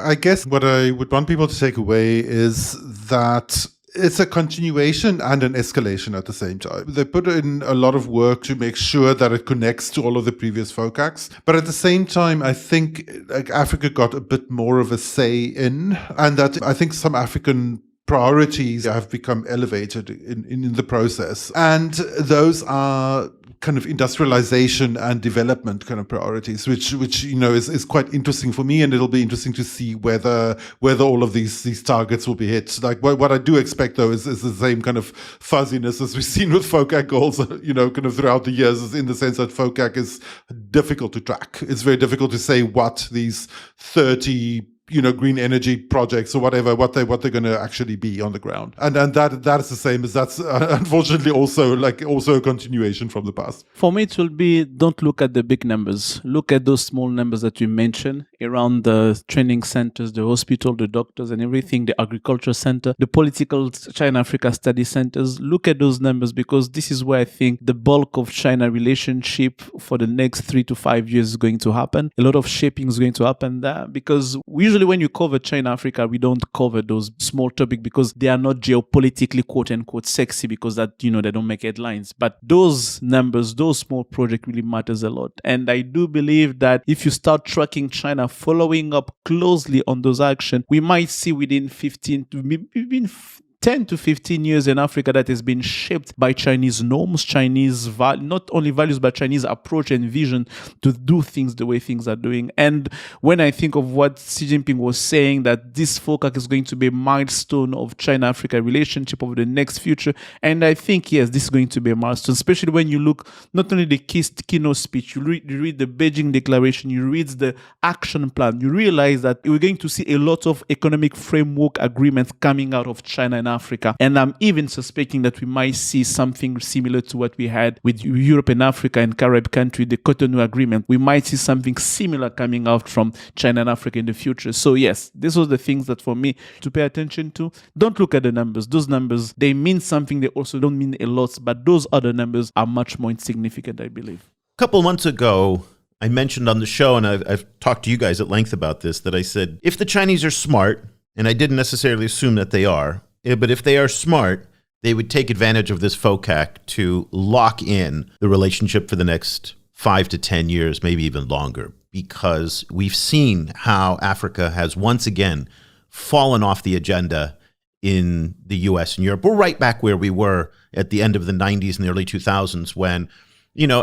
I guess what I would want people to take away is that it's a continuation and an escalation at the same time. They put in a lot of work to make sure that it connects to all of the previous FOCACs. But at the same time, I think Africa got a bit more of a say in, and that I think some African priorities have become elevated in the process. And those are kind of industrialization and development kind of priorities, which is quite interesting for me, and it'll be interesting to see whether all of these targets will be hit. Like what I do expect though is the same kind of fuzziness as we've seen with FOCAC goals, kind of throughout the years, in the sense that FOCAC is difficult to track. It's very difficult to say what these 30 green energy projects or whatever, what they're going to actually be on the ground. And that is the same as that's unfortunately also a continuation from the past. For me, it will be, don't look at the big numbers. Look at those small numbers that you mentioned around the training centers, the hospital, the doctors and everything, the agriculture center, the political China-Africa study centers. Look at those numbers, because this is where I think the bulk of China relationship for the next 3 to 5 years is going to happen. A lot of shaping is going to happen there, because usually when you cover China-Africa, we don't cover those small topics because they are not geopolitically quote-unquote sexy, because that, they don't make headlines. But those numbers, those small projects really matters a lot. And I do believe that if you start tracking China, following up closely on those actions, we might see within 10 to 15 years in Africa that has been shaped by Chinese norms, Chinese not only values, but Chinese approach and vision to do things the way things are doing. And when I think of what Xi Jinping was saying, that this FOCAC is going to be a milestone of China-Africa relationship over the next future, and I think, yes, this is going to be a milestone, especially when you look not only the keynote speech, you read the Beijing Declaration, you read the action plan, you realize that we're going to see a lot of economic framework agreements coming out of China and Africa. And I'm even suspecting that we might see something similar to what we had with Europe and Africa and Carib country, the Cotonou Agreement. We might see something similar coming out from China and Africa in the future. So yes, these are the things that for me to pay attention to. Don't look at the numbers. Those numbers, they mean something. They also don't mean a lot, but those other numbers are much more insignificant, I believe. A couple months ago, I mentioned on the show, and I've talked to you guys at length about this, that I said, if the Chinese are smart, and I didn't necessarily assume that they are, but if they are smart, they would take advantage of this FOCAC to lock in the relationship for the next 5 to 10 years, maybe even longer, because we've seen how Africa has once again fallen off the agenda in the US and Europe. We're right back where we were at the end of the 90s and the early 2000s when,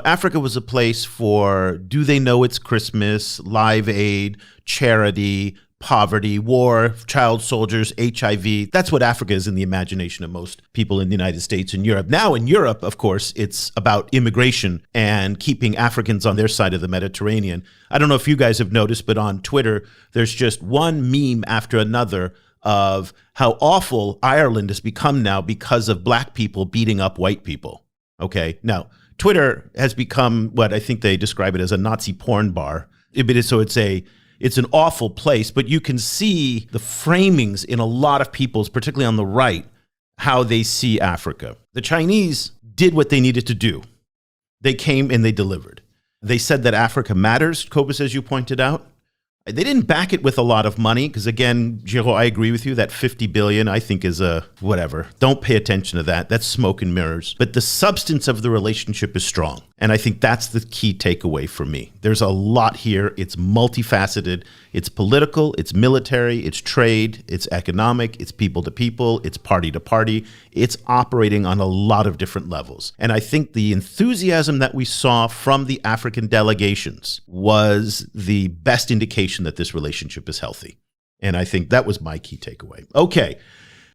Africa was a place for do they know it's Christmas, Live Aid, charity, poverty, war, child soldiers, HIV. That's what Africa is in the imagination of most people in the United States and Europe. Now in Europe, of course, it's about immigration and keeping Africans on their side of the Mediterranean. I don't know if you guys have noticed, but on Twitter, there's just one meme after another of how awful Ireland has become now because of black people beating up white people. Okay, now Twitter has become what I think they describe it as a Nazi porn bar. It's an awful place, but you can see the framings in a lot of people's, particularly on the right, how they see Africa. The Chinese did what they needed to do. They came and they delivered. They said that Africa matters, Cobus, as you pointed out. They didn't back it with a lot of money because, again, Géraud, I agree with you. That $50 billion, I think, is a whatever. Don't pay attention to that. That's smoke and mirrors. But the substance of the relationship is strong. And I think that's the key takeaway for me. There's a lot here. It's multifaceted. It's political. It's military. It's trade. It's economic. It's people to people. It's party to party. It's operating on a lot of different levels. And I think the enthusiasm that we saw from the African delegations was the best indication that this relationship is healthy. And I think that was my key takeaway. Okay.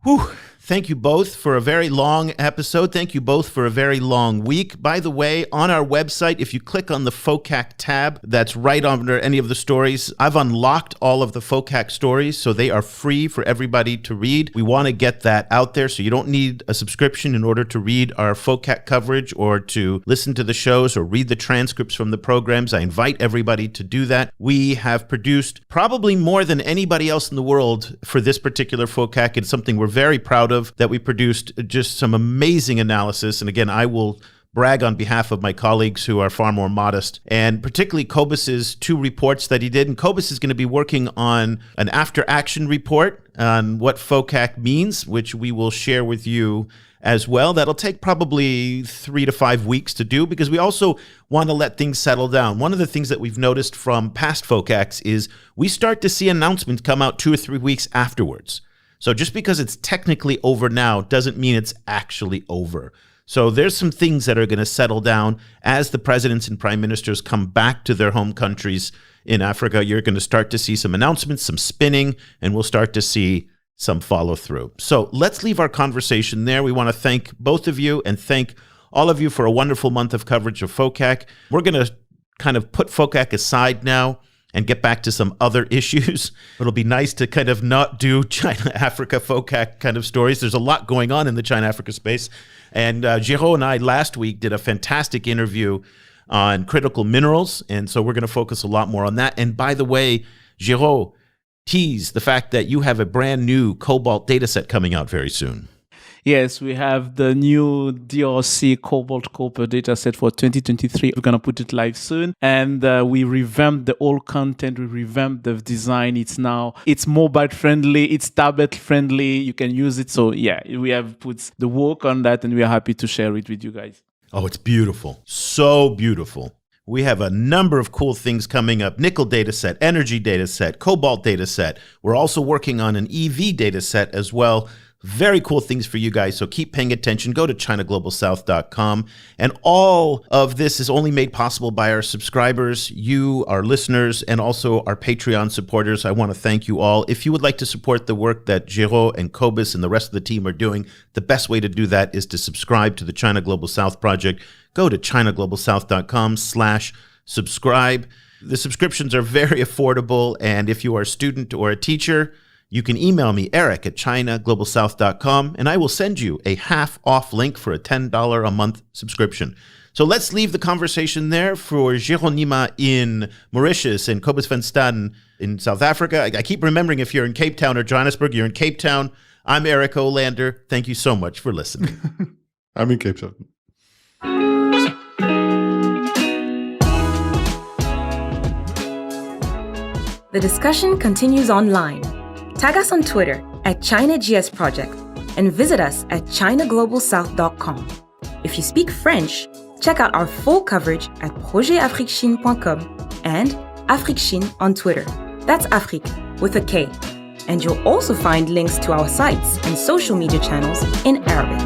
Whew. Thank you both for a very long episode. Thank you both for a very long week. By the way, on our website, if you click on the FOCAC tab, that's right under any of the stories. I've unlocked all of the FOCAC stories, so they are free for everybody to read. We want to get that out there, so you don't need a subscription in order to read our FOCAC coverage or to listen to the shows or read the transcripts from the programs. I invite everybody to do that. We have produced probably more than anybody else in the world for this particular FOCAC. It's something we're very proud of, that we produced just some amazing analysis. And again, I will brag on behalf of my colleagues who are far more modest, and particularly Cobus's 2 reports that he did. And Cobus is going to be working on an after-action report on what FOCAC means, which we will share with you as well. That'll take probably 3 to 5 weeks to do because we also want to let things settle down. One of the things that we've noticed from past FOCACs is we start to see announcements come out 2 or 3 weeks afterwards. So just because it's technically over now doesn't mean it's actually over. So there's some things that are going to settle down as the presidents and prime ministers come back to their home countries in Africa. You're going to start to see some announcements, some spinning, and we'll start to see some follow through. So let's leave our conversation there. We want to thank both of you and thank all of you for a wonderful month of coverage of FOCAC. We're going to kind of put FOCAC aside now and get back to some other issues. It'll be nice to kind of not do China-Africa FOCAC kind of stories. There's a lot going on in the China-Africa space. And Géraud and I last week did a fantastic interview on critical minerals. And so we're going to focus a lot more on that. And by the way, Géraud, tease the fact that you have a brand new cobalt data set coming out very soon. Yes, we have the new DRC cobalt copper dataset for 2023. We're going to put it live soon. And we revamped the whole content. We revamped the design. It's mobile friendly. It's tablet friendly. You can use it. So yeah, we have put the work on that and we are happy to share it with you guys. Oh, it's beautiful. So beautiful. We have a number of cool things coming up. Nickel dataset, energy dataset, cobalt dataset. We're also working on an EV dataset as well. Very cool things for you guys, so keep paying attention. Go to ChinaGlobalSouth.com. And all of this is only made possible by our subscribers, you, our listeners, and also our Patreon supporters. I want to thank you all. If you would like to support the work that Géraud and Cobus and the rest of the team are doing, the best way to do that is to subscribe to the China Global South Project. Go to ChinaGlobalSouth.com/subscribe. The subscriptions are very affordable, and if you are a student or a teacher, You can email me, eric@chinaglobalsouth.com, and I will send you a half-off link for a $10 a month subscription. So let's leave the conversation there for Géraud in Mauritius and Cobus van Staden in South Africa. I keep remembering if you're in Cape Town or Johannesburg, you're in Cape Town. I'm Eric Olander. Thank you so much for listening. I'm in Cape Town. The discussion continues online. Tag us on Twitter @ChinaGSProject and visit us at ChinaGlobalSouth.com. If you speak French, check out our full coverage at projetafriquechine.com and Afriquechine on Twitter. That's Afrique with a K. And you'll also find links to our sites and social media channels in Arabic.